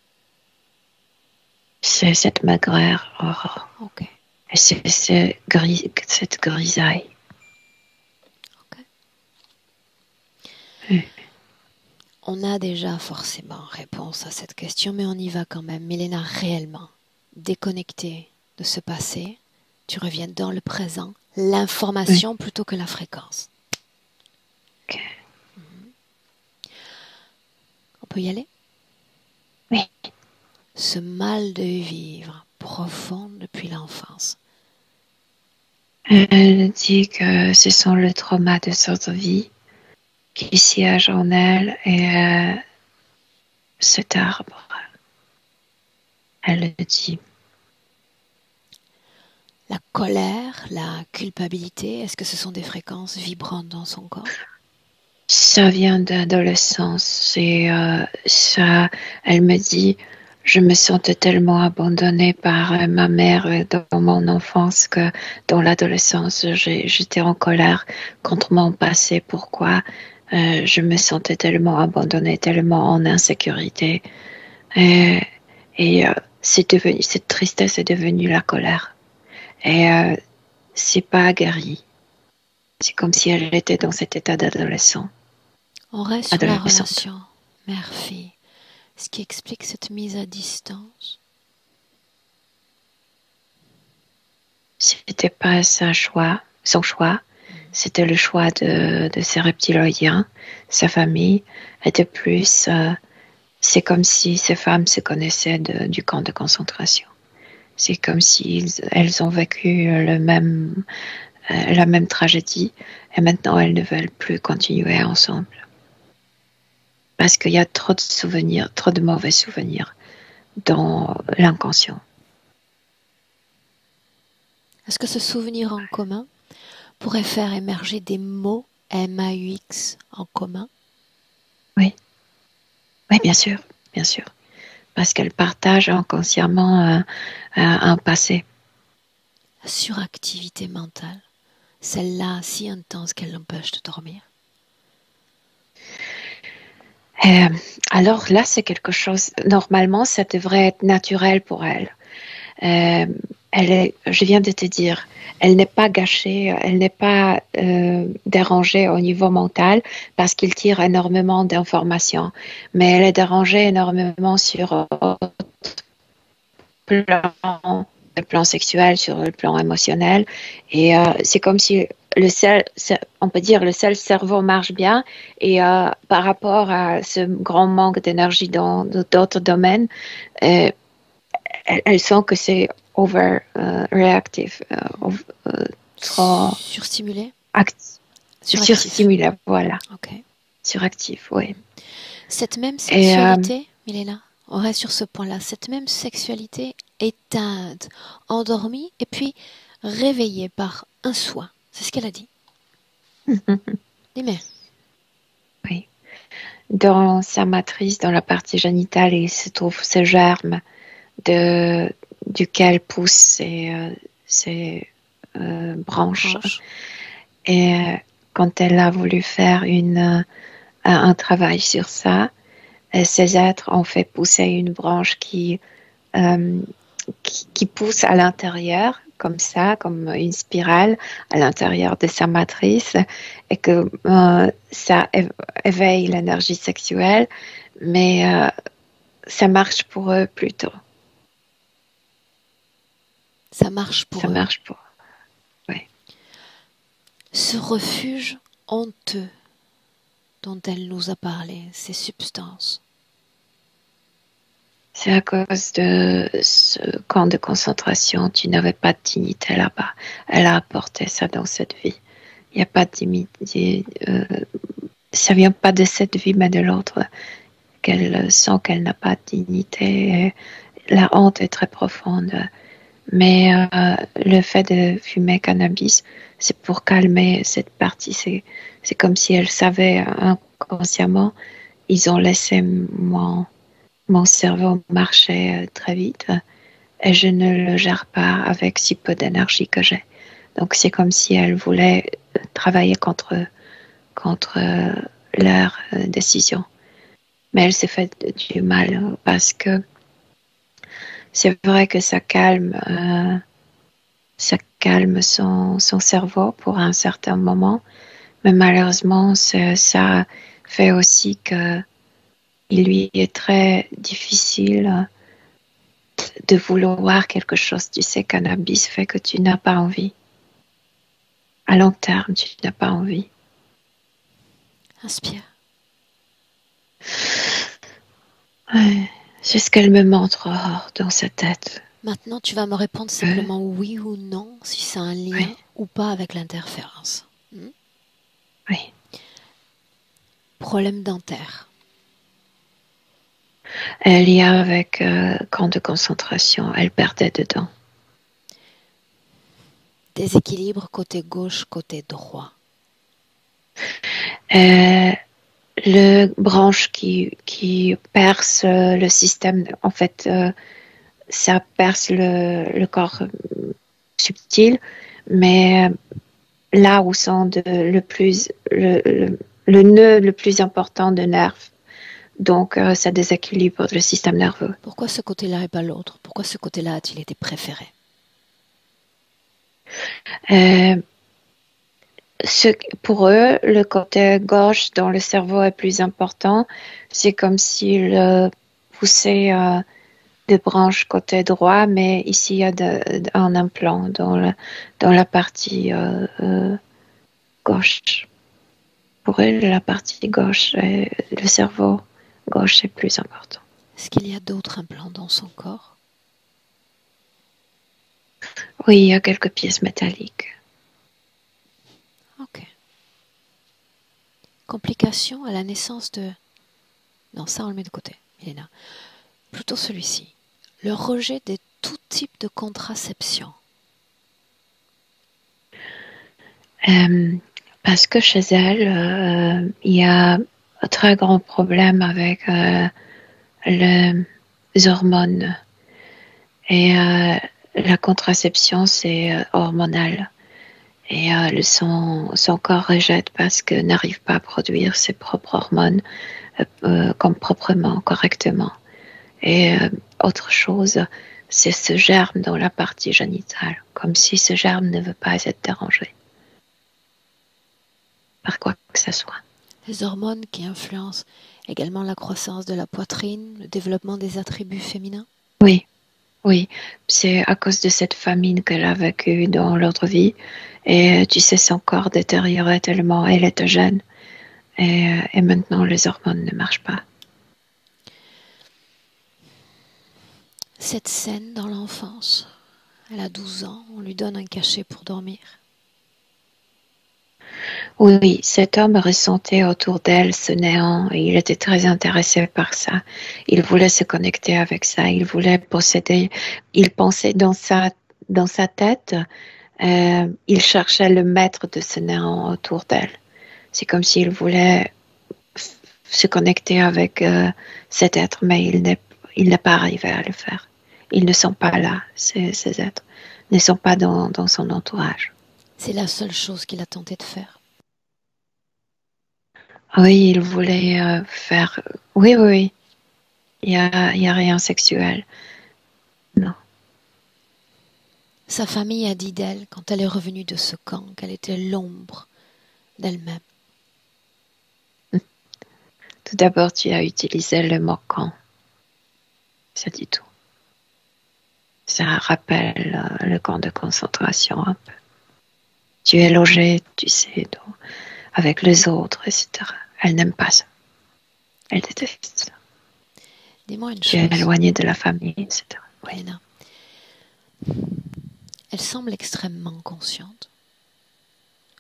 C'est cette maigreur, oh, Ok, et c'est cette grisaille. ok. Oui, On a déjà forcément réponse à cette question, mais on y va quand même. Milena, réellement, déconnectée de ce passé, tu reviens dans le présent, oui, l'information plutôt que la fréquence. ok. On peut y aller? Oui. Ce mal de vivre profond depuis l'enfance. Elle dit que ce sont le trauma de cette vie qui siège en elle et cet arbre. Elle le dit. La colère, la culpabilité, est-ce que ce sont des fréquences vibrantes dans son corps? Ça vient d'adolescence. Ça, elle me dit, je me sentais tellement abandonnée par ma mère dans mon enfance que dans l'adolescence, j'étais en colère contre mon passé. Pourquoi je me sentais tellement abandonnée, tellement en insécurité. Et, et cette tristesse est devenue la colère. Et c'est pas guéri. C'est comme si elle était dans cet état d'adolescent. On reste sur la Adolescente. relation mère-fille, ce qui explique cette mise à distance. C'était pas son choix. C'était le choix de ces reptiloïdiens. Sa famille était plus. C'est comme si ces femmes se connaissaient du camp de concentration. C'est comme si elles ont vécu la même tragédie et maintenant elles ne veulent plus continuer ensemble. Parce qu'il y a trop de souvenirs, trop de mauvais souvenirs dans l'inconscient. Est-ce que ce souvenir en commun pourrait faire émerger des mots MAUX en commun? Oui, oui, bien sûr, bien sûr. Parce qu'elles partagent inconsciemment un passé. La suractivité mentale, celle-là si intense qu'elle l'empêche de dormir. Euh, alors là, c'est quelque chose, normalement, ça devrait être naturel pour elle. Euh, je viens de te dire, elle n'est pas gâchée, elle n'est pas dérangée au niveau mental parce qu'il tire énormément d'informations, mais elle est dérangée énormément sur le plan sexuel, sur le plan émotionnel, et c'est comme si on peut dire, le seul cerveau marche bien, et par rapport à ce grand manque d'énergie dans d'autres domaines, elle sent que c'est overreactive, trop Surstimulé? surstimulé, voilà. Ok. Suractif, oui. Cette même Et sexualité, Milena, on reste sur ce point-là, cette même sexualité éteinte, endormie et puis réveillée par un soin. C'est ce qu'elle a dit. Dis-moi. oui. Dans sa matrice, dans la partie génitale, il se trouve ce germe duquel poussent ces branches. Et quand elle a voulu faire un travail sur ça, ces êtres ont fait pousser une branche qui pousse à l'intérieur, comme ça, comme une spirale à l'intérieur de sa matrice, et que ça éveille l'énergie sexuelle, mais ça marche pour eux plutôt. Ça marche pour Ça eux. marche pour eux, oui. Ce refuge honteux dont elle nous a parlé, ces substances. C'est à cause de ce camp de concentration, tu n'avais pas de dignité là-bas. Elle a apporté ça dans cette vie. Il n'y a pas de dignité. Ça vient pas de cette vie, mais de l'autre. Qu'elle sent qu'elle n'a pas de dignité. La honte est très profonde. Mais le fait de fumer cannabis, c'est pour calmer cette partie. C'est comme si elle savait inconsciemment, ils ont laissé mon cerveau marcher très vite et je ne le gère pas avec si peu d'énergie que j'ai. Donc c'est comme si elle voulait travailler contre leur décision. Mais elle s'est fait du mal parce que c'est vrai que ça calme son cerveau pour un certain moment, mais malheureusement ça fait aussi que il lui est très difficile de vouloir quelque chose. Tu sais, cannabis fait que tu n'as pas envie. À long terme, tu n'as pas envie. Inspire. Ouais, c'est ce qu'elle me montre dans sa tête. Maintenant, tu vas me répondre simplement oui ou non, si ça a un lien ou pas avec l'interférence. Oui. Problème dentaire. Elle y a avec camp de concentration. Elle perdait dedans. Déséquilibre côté gauche, côté droit. Le branche qui perce le système, en fait, ça perce le corps subtil, mais là où sont le nœud le plus important de nerfs. Donc, ça déséquilibre le système nerveux. Pourquoi ce côté-là et pas l'autre? Pourquoi ce côté-là a-t-il été préféré? Pour eux, le côté gauche dans le cerveau est plus important. C'est comme s'ils poussaient des branches côté droit, mais ici, il y a un implant dans la partie gauche. Pour eux, la partie gauche, le cerveau gauche est plus important. Est-ce qu'il y a d'autres implants dans son corps? Oui, il y a quelques pièces métalliques. Ok. Complications à la naissance de... Non, ça on le met de côté, Milena. Plutôt celui-ci. Le rejet de tout type de contraception. Parce que chez elle, il y a un très grand problème avec les hormones. Et la contraception, c'est hormonal. Et son corps rejette parce qu'elle n'arrive pas à produire ses propres hormones comme proprement, correctement. Et autre chose, c'est ce germe dans la partie génitale, comme si ce germe ne veut pas être dérangé par quoi que ce soit. Les hormones qui influencent également la croissance de la poitrine, le développement des attributs féminins? Oui, c'est à cause de cette famine qu'elle a vécue dans l'autre vie. Et tu sais, son corps détériorait tellement, elle était jeune. Et maintenant, les hormones ne marchent pas. Cette scène dans l'enfance, elle a 12 ans, on lui donne un cachet pour dormir. Oui, cet homme ressentait autour d'elle ce néant et il était très intéressé par ça. Il voulait se connecter avec ça, il voulait posséder. Il pensait dans sa tête, il cherchait le maître de ce néant autour d'elle. C'est comme s'il voulait se connecter avec cet être, mais il n'est pas arrivé à le faire. Ils ne sont pas là, ces êtres, ne sont pas dans son entourage. C'est la seule chose qu'il a tenté de faire. Oui, il voulait faire... Oui. Il y a rien sexuel. Non. Sa famille a dit d'elle, quand elle est revenue de ce camp, qu'elle était l'ombre d'elle-même. Tout d'abord, tu as utilisé le mot camp. Ça dit tout. Ça rappelle le camp de concentration un peu. Tu es logé, tu sais, avec les autres, etc. Elle n'aime pas ça. Elle déteste ça. Dis-moi une Tu chose. es éloigné de la famille, etc. Oui. Léna. Elle semble extrêmement consciente.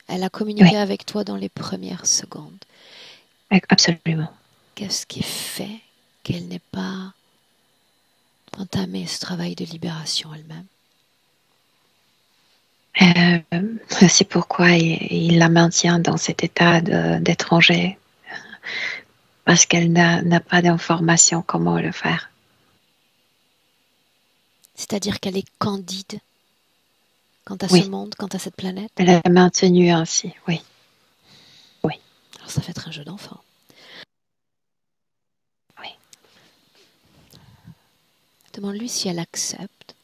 Elle a communiqué avec toi dans les premières secondes. Absolument. Qu'est-ce qui fait qu'elle n'ait pas entamé ce travail de libération elle-même? C'est pourquoi il la maintient dans cet état d'étranger. Parce qu'elle n'a pas d'information comment le faire. C'est-à-dire qu'elle est candide quant à ce monde, quant à cette planète? Elle est maintenue ainsi, oui. Alors ça fait être un jeu d'enfant. Oui. Demande-lui si elle accepte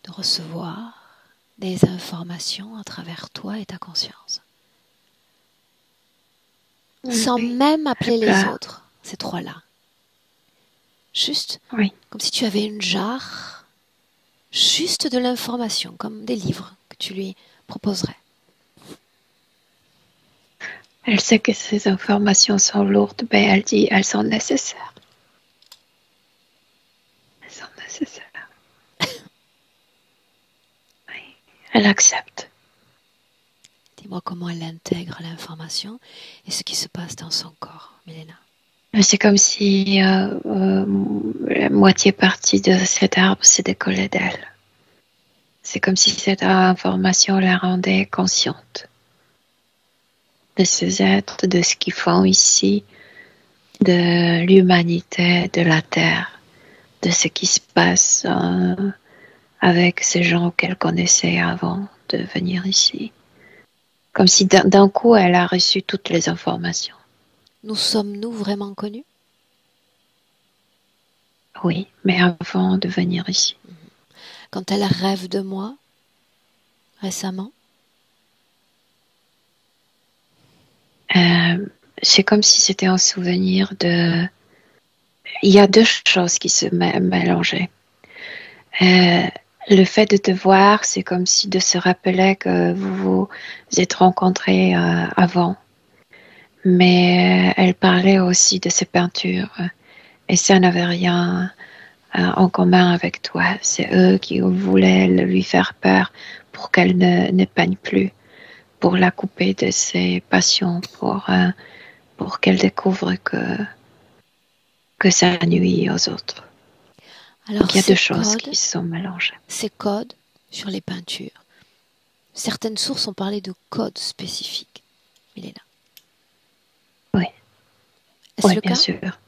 de recevoir des informations à travers toi et ta conscience. Sans même appeler les autres, ces trois-là. Juste comme si tu avais une jarre, juste de l'information, comme des livres que tu lui proposerais. Elle sait que ces informations sont lourdes, mais elle dit elles sont nécessaires. Elles sont nécessaires. Oui, elle accepte. Dis-moi comment elle intègre l'information et ce qui se passe dans son corps, Milena. C'est comme si la moitié partie de cet arbre se décollait d'elle. C'est comme si cette information la rendait consciente de ces êtres, de ce qu'ils font ici, de l'humanité, de la Terre, de ce qui se passe avec ces gens qu'elle connaissait avant de venir ici. Comme si d'un coup, elle a reçu toutes les informations. Nous sommes-nous vraiment connus? Oui, mais avant de venir ici. Quand elle rêve de moi, récemment? C'est comme si c'était un souvenir de... Il y a deux choses qui se mélangeaient. Le fait de te voir, c'est comme si de se rappeler que vous vous êtes rencontrés avant. Mais elle parlait aussi de ses peintures. Et ça n'avait rien en commun avec toi. C'est eux qui voulaient lui faire peur pour qu'elle ne peigne plus, pour la couper de ses passions, pour qu'elle découvre que ça nuit aux autres. Alors, donc il y a deux choses qui sont mélangées. Ces codes sur les peintures. Certaines sources ont parlé de codes spécifiques. Milena. Oui. Est-ce oui, le bien cas? sûr.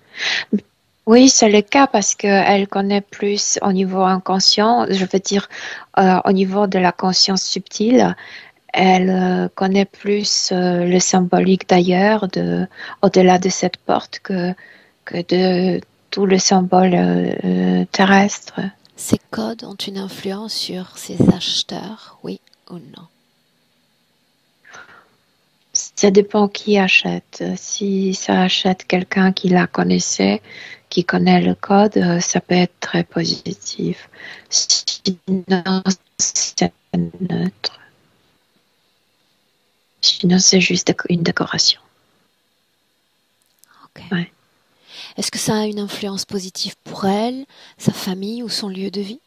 Oui, c'est le cas parce qu'elle connaît plus au niveau inconscient, je veux dire au niveau de la conscience subtile. Elle connaît plus le symbolique d'ailleurs, au-delà de cette porte, que de tout le symbole terrestre. Ces codes ont une influence sur ces acheteurs, oui ou non? Ça dépend qui achète. Si ça achète quelqu'un qui la connaissait, qui connaît le code, ça peut être très positif. Sinon, c'est neutre. Sinon, c'est juste une décoration. Ok. Ouais. Est-ce que ça a une influence positive pour elle, sa famille ou son lieu de vie?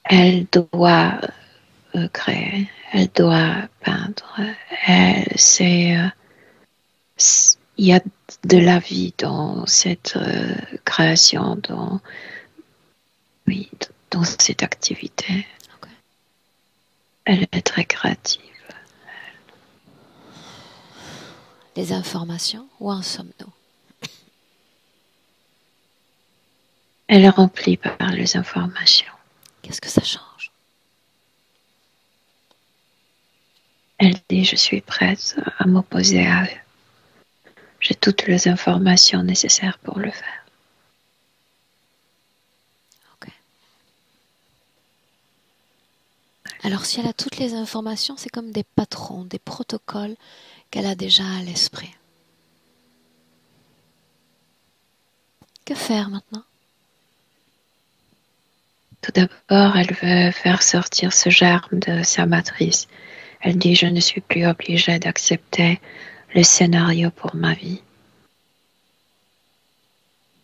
Elle doit créer, elle doit peindre. Il y a de la vie dans cette création, dans cette activité. Okay. Elle est très créative. Les informations, où en sommes-nous? Elle est remplie par les informations. Qu'est-ce que ça change? Elle dit, je suis prête à m'opposer à eux. J'ai toutes les informations nécessaires pour le faire. Ok. Alors si elle a toutes les informations, c'est comme des patrons, des protocoles qu'elle a déjà à l'esprit. Que faire maintenant? Tout d'abord, elle veut faire sortir ce germe de sa matrice. Elle dit, je ne suis plus obligée d'accepter le scénario pour ma vie.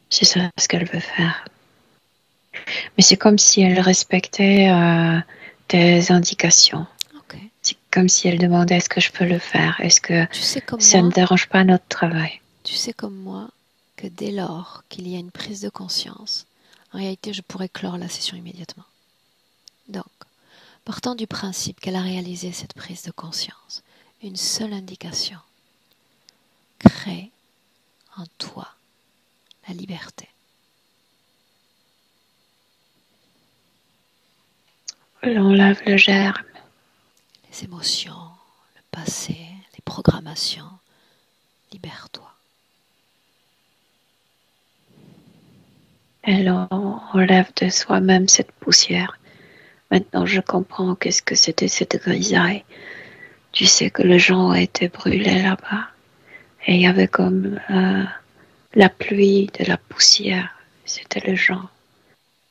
C'est ça ce qu'elle veut faire. Mais c'est comme si elle respectait tes indications. Okay. C'est comme si elle demandait, est-ce que je peux le faire? Est-ce que ça ne dérange pas notre travail? Tu sais comme moi que dès lors qu'il y a une prise de conscience, en réalité je pourrais clore la session immédiatement. Donc, partant du principe qu'elle a réalisé cette prise de conscience, une seule indication: crée en toi la liberté. Elle enlève le germe. Les émotions, le passé, les programmations, libère-toi. Elle enlève de soi-même cette poussière. Maintenant, je comprends qu'est-ce que c'était cette grisaille. Tu sais que les gens ont été brûlés là-bas. Et il y avait comme la pluie de la poussière. C'était les gens.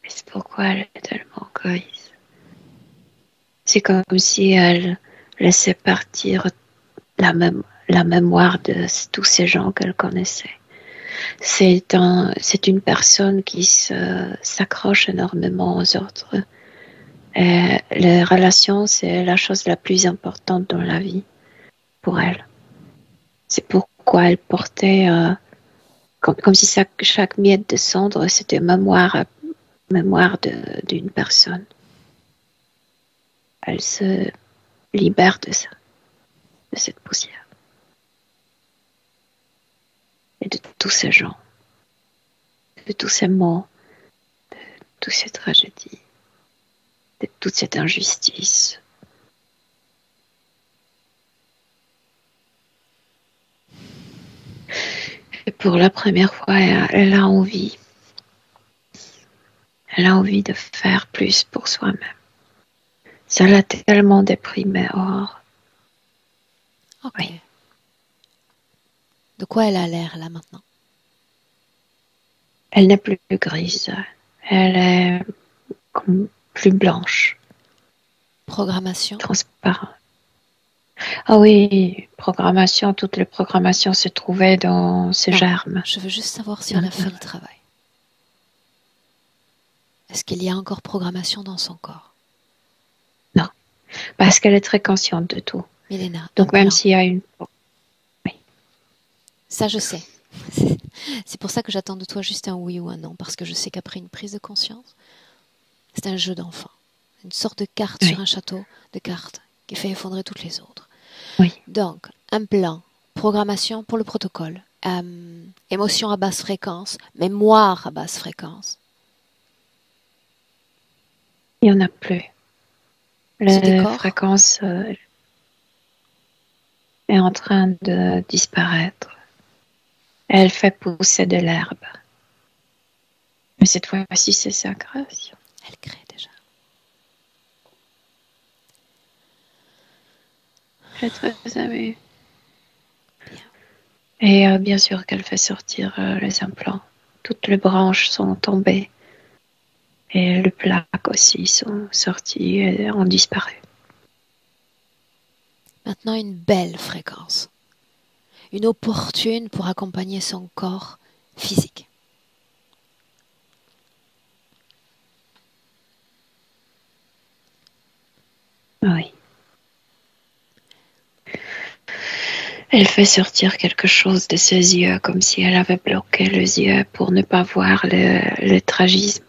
Et c'est pourquoi elle est tellement grise. C'est comme si elle laissait partir la mémoire de tous ces gens qu'elle connaissait. C'est une personne qui s'accroche énormément aux autres. Et les relations, c'est la chose la plus importante dans la vie pour elle. C'est pourquoi elle portait comme si chaque miette de cendre, c'était une mémoire mémoire d'une personne. Elle se libère de ça, de cette poussière. Et de tous ces gens, de tous ces mots, de toutes ces tragédies, de toute cette injustice. Et pour la première fois, elle a envie. Elle a envie de faire plus pour soi-même. Ça l'a tellement déprimée. Ok. Oui. De quoi elle a l'air là maintenant? Elle n'est plus grise. Elle est comme plus blanche, Programmation? transparente. Ah oui, programmation, toutes les programmations se trouvaient dans ces Non, germes. je veux juste savoir si elle a fait le travail. Est-ce qu'il y a encore programmation dans son corps? Non, parce qu'elle est très consciente de tout. Milena, Donc même s'il y a une... Oui. Ça, je sais. C'est pour ça que j'attends de toi juste un oui ou un non, parce que je sais qu'après une prise de conscience, c'est un jeu d'enfant. Une sorte de carte Oui. sur un château de cartes qui fait effondrer toutes les autres. Oui. Donc, un plan, programmation pour le protocole, émotion à basse fréquence, mémoire à basse fréquence. Il n'y en a plus. Ce La décor, fréquence est en train de disparaître. Elle fait pousser de l'herbe. Mais cette fois-ci, c'est sa création. elle crée déjà. Elle est très émue. Bien. Et bien sûr qu'elle fait sortir les implants. Toutes les branches sont tombées. Et les plaques aussi sont sorties et ont disparu. Maintenant, une belle fréquence. Une opportune pour accompagner son corps physique. Oui. Elle fait sortir quelque chose de ses yeux, comme si elle avait bloqué les yeux pour ne pas voir le tragisme,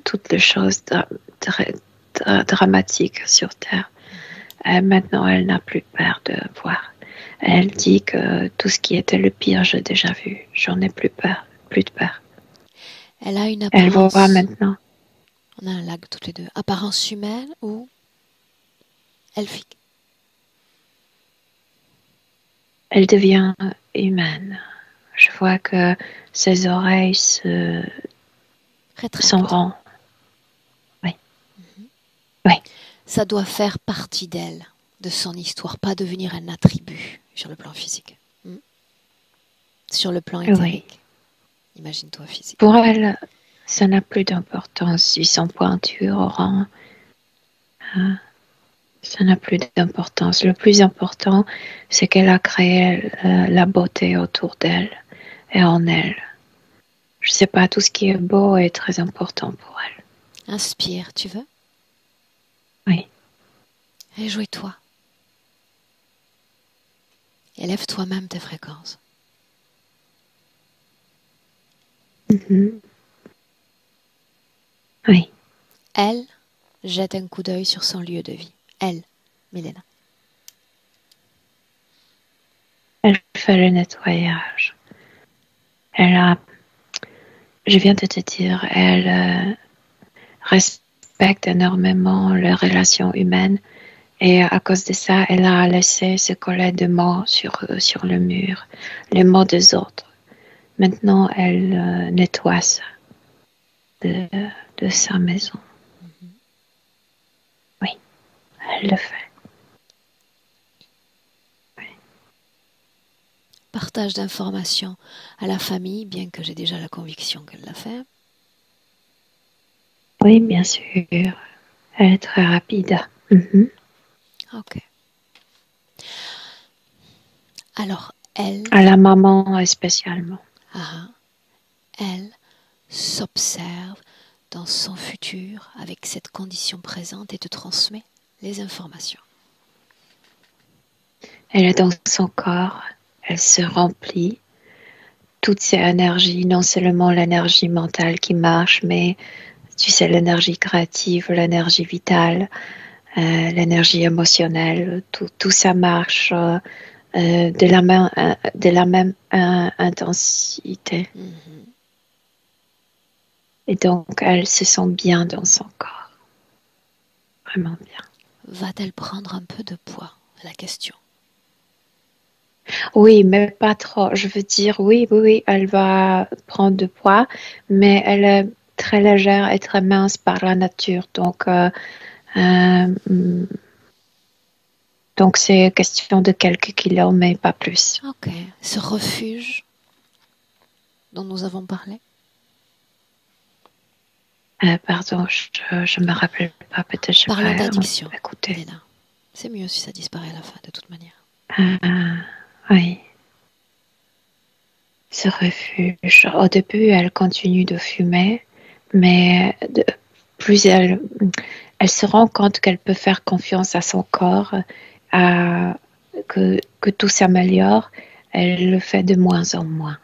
toutes les choses dramatiques sur Terre. Et maintenant, elle n'a plus peur de voir. Elle dit que tout ce qui était le pire, j'ai déjà vu. J'en ai plus peur, plus de peur. Elle a une Elle apparence. voit maintenant. On a un lag toutes les deux. Apparence humaine ou elfique? Elle devient humaine. Je vois que ses oreilles s'en rend. Oui. Oui. Ça doit faire partie d'elle, de son histoire, pas devenir un attribut sur le plan physique. Sur le plan éthérique. Oui. Imagine-toi physique. Pour elle, ça n'a plus d'importance. Ils sont pointus, orangs. Ça n'a plus d'importance. Le plus important, c'est qu'elle a créé la beauté autour d'elle et en elle. Je sais pas, tout ce qui est beau est très important pour elle. Inspire, tu veux? Oui. Réjouis-toi. Élève toi-même tes fréquences. Oui. Elle jette un coup d'œil sur son lieu de vie. Elle, Milena. Elle fait le nettoyage. Je viens de te dire, elle respecte énormément les relations humaines et à cause de ça, elle a laissé se coller des mots sur le mur, les mots des autres. Maintenant, elle nettoie ça de sa maison. Oui, elle le fait. Oui. Partage d'informations à la famille, bien que j'ai déjà la conviction qu'elle l'a fait. Oui, bien sûr. Elle est très rapide. Ok. Alors, elle... À la maman spécialement. Elle s'observe dans son futur avec cette condition présente et te transmet les informations. Elle est dans son corps, elle se remplit toutes ces énergies, non seulement l'énergie mentale qui marche, mais tu sais, l'énergie créative, l'énergie vitale, l'énergie émotionnelle, tout ça marche de la même intensité. Et donc, elle se sent bien dans son corps. Vraiment bien. Va-t-elle prendre un peu de poids? La question. Oui, mais pas trop. Je veux dire, oui, elle va prendre du poids, mais elle est très légère et très mince par la nature. Donc c'est question de quelques kilos, mais pas plus. Ok. Ce refuge dont nous avons parlé? Pardon, je me rappelle pas. Peut-être je Parlons vais d'addiction, écouter. Elena. C'est mieux si ça disparaît à la fin, de toute manière. Oui. Ce refuge. Au début, elle continue de fumer, mais plus elle se rend compte qu'elle peut faire confiance à son corps, que tout s'améliore, elle le fait de moins en moins.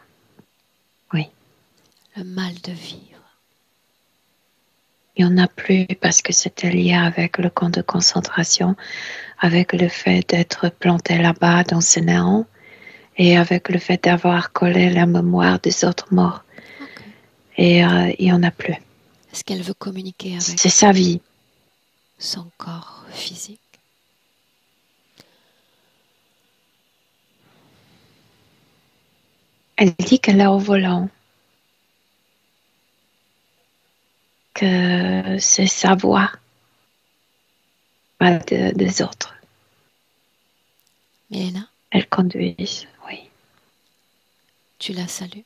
Oui. Le mal de vivre. Il n'y en a plus parce que c'était lié avec le camp de concentration, avec le fait d'être planté là-bas dans ce néant et avec le fait d'avoir collé la mémoire des autres morts. Okay. Et il n'y en a plus. Est-ce qu'elle veut communiquer avec C'est sa vie. Son corps physique? Elle dit qu'elle est au volant, que c'est sa voix, pas des autres. Milena? Elle conduit, oui. Tu la salues?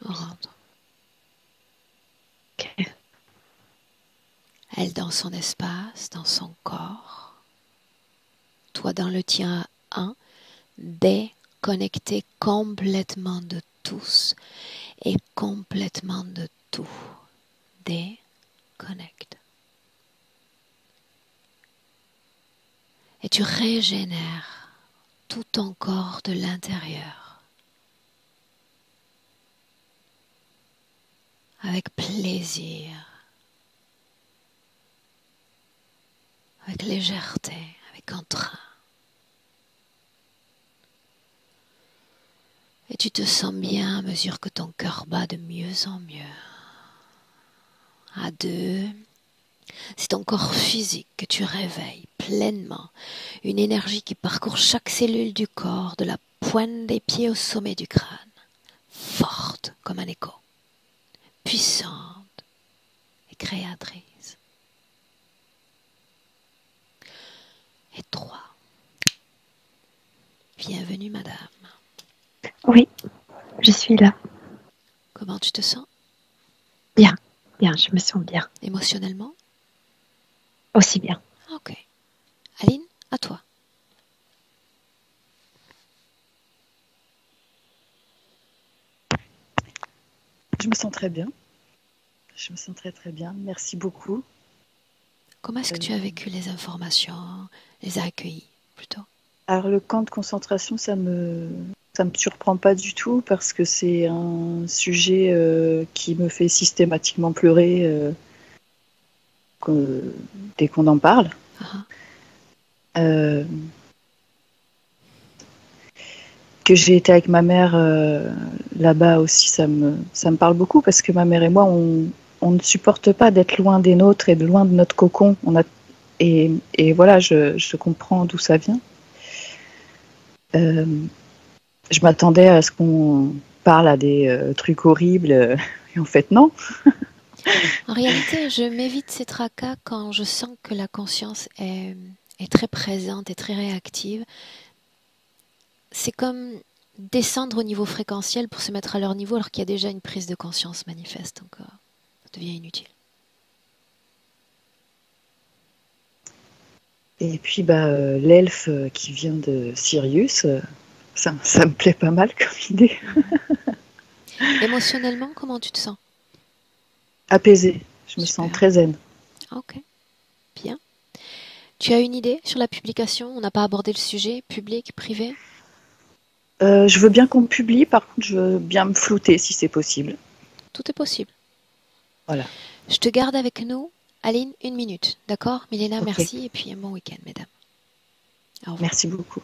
On rentre. Okay. Elle dans son espace, dans son corps. Toi dans le tien à un, déconnecté complètement de tous et complètement de tout. Déconnecte. Et tu régénères tout ton corps de l'intérieur. Avec plaisir. Avec légèreté, avec entrain. Et tu te sens bien à mesure que ton cœur bat de mieux en mieux. À deux, c'est ton corps physique que tu réveilles pleinement. Une énergie qui parcourt chaque cellule du corps, de la pointe des pieds au sommet du crâne. Forte comme un écho. Puissante et créatrice. Et trois. Bienvenue, madame. Oui, je suis là. Comment tu te sens? Bien, je me sens bien. Émotionnellement? Aussi bien. Ok. Aline, à toi. Je me sens très bien. Je me sens très très bien. Merci beaucoup. Comment est-ce que tu as vécu les informations, les as accueillies plutôt? Alors le camp de concentration, ça me surprend pas du tout parce que c'est un sujet qui me fait systématiquement pleurer dès qu'on en parle. Que j'ai été avec ma mère là-bas aussi, ça me parle beaucoup parce que ma mère et moi, on ne supporte pas d'être loin des nôtres et de loin de notre cocon. Et voilà, je comprends d'où ça vient. Je m'attendais à ce qu'on parle à des trucs horribles, et en fait non. En réalité, je m'évite ces tracas quand je sens que la conscience est très présente et très réactive. C'est comme descendre au niveau fréquentiel pour se mettre à leur niveau alors qu'il y a déjà une prise de conscience manifeste encore. Ça devient inutile. Et puis l'elfe qui vient de Sirius, ça me plaît pas mal comme idée. Émotionnellement, comment tu te sens? Apaisée, je me Super. sens très zen. Ok, bien. Tu as une idée sur la publication? On n'a pas abordé le sujet, public, privé? Je veux bien qu'on me publie, par contre, je veux bien me flouter si c'est possible. Tout est possible. Voilà. Je te garde avec nous. Aline, 1 minute. D'accord? Milena, Ok. merci. Et puis un bon week-end, mesdames. Au revoir. Merci beaucoup.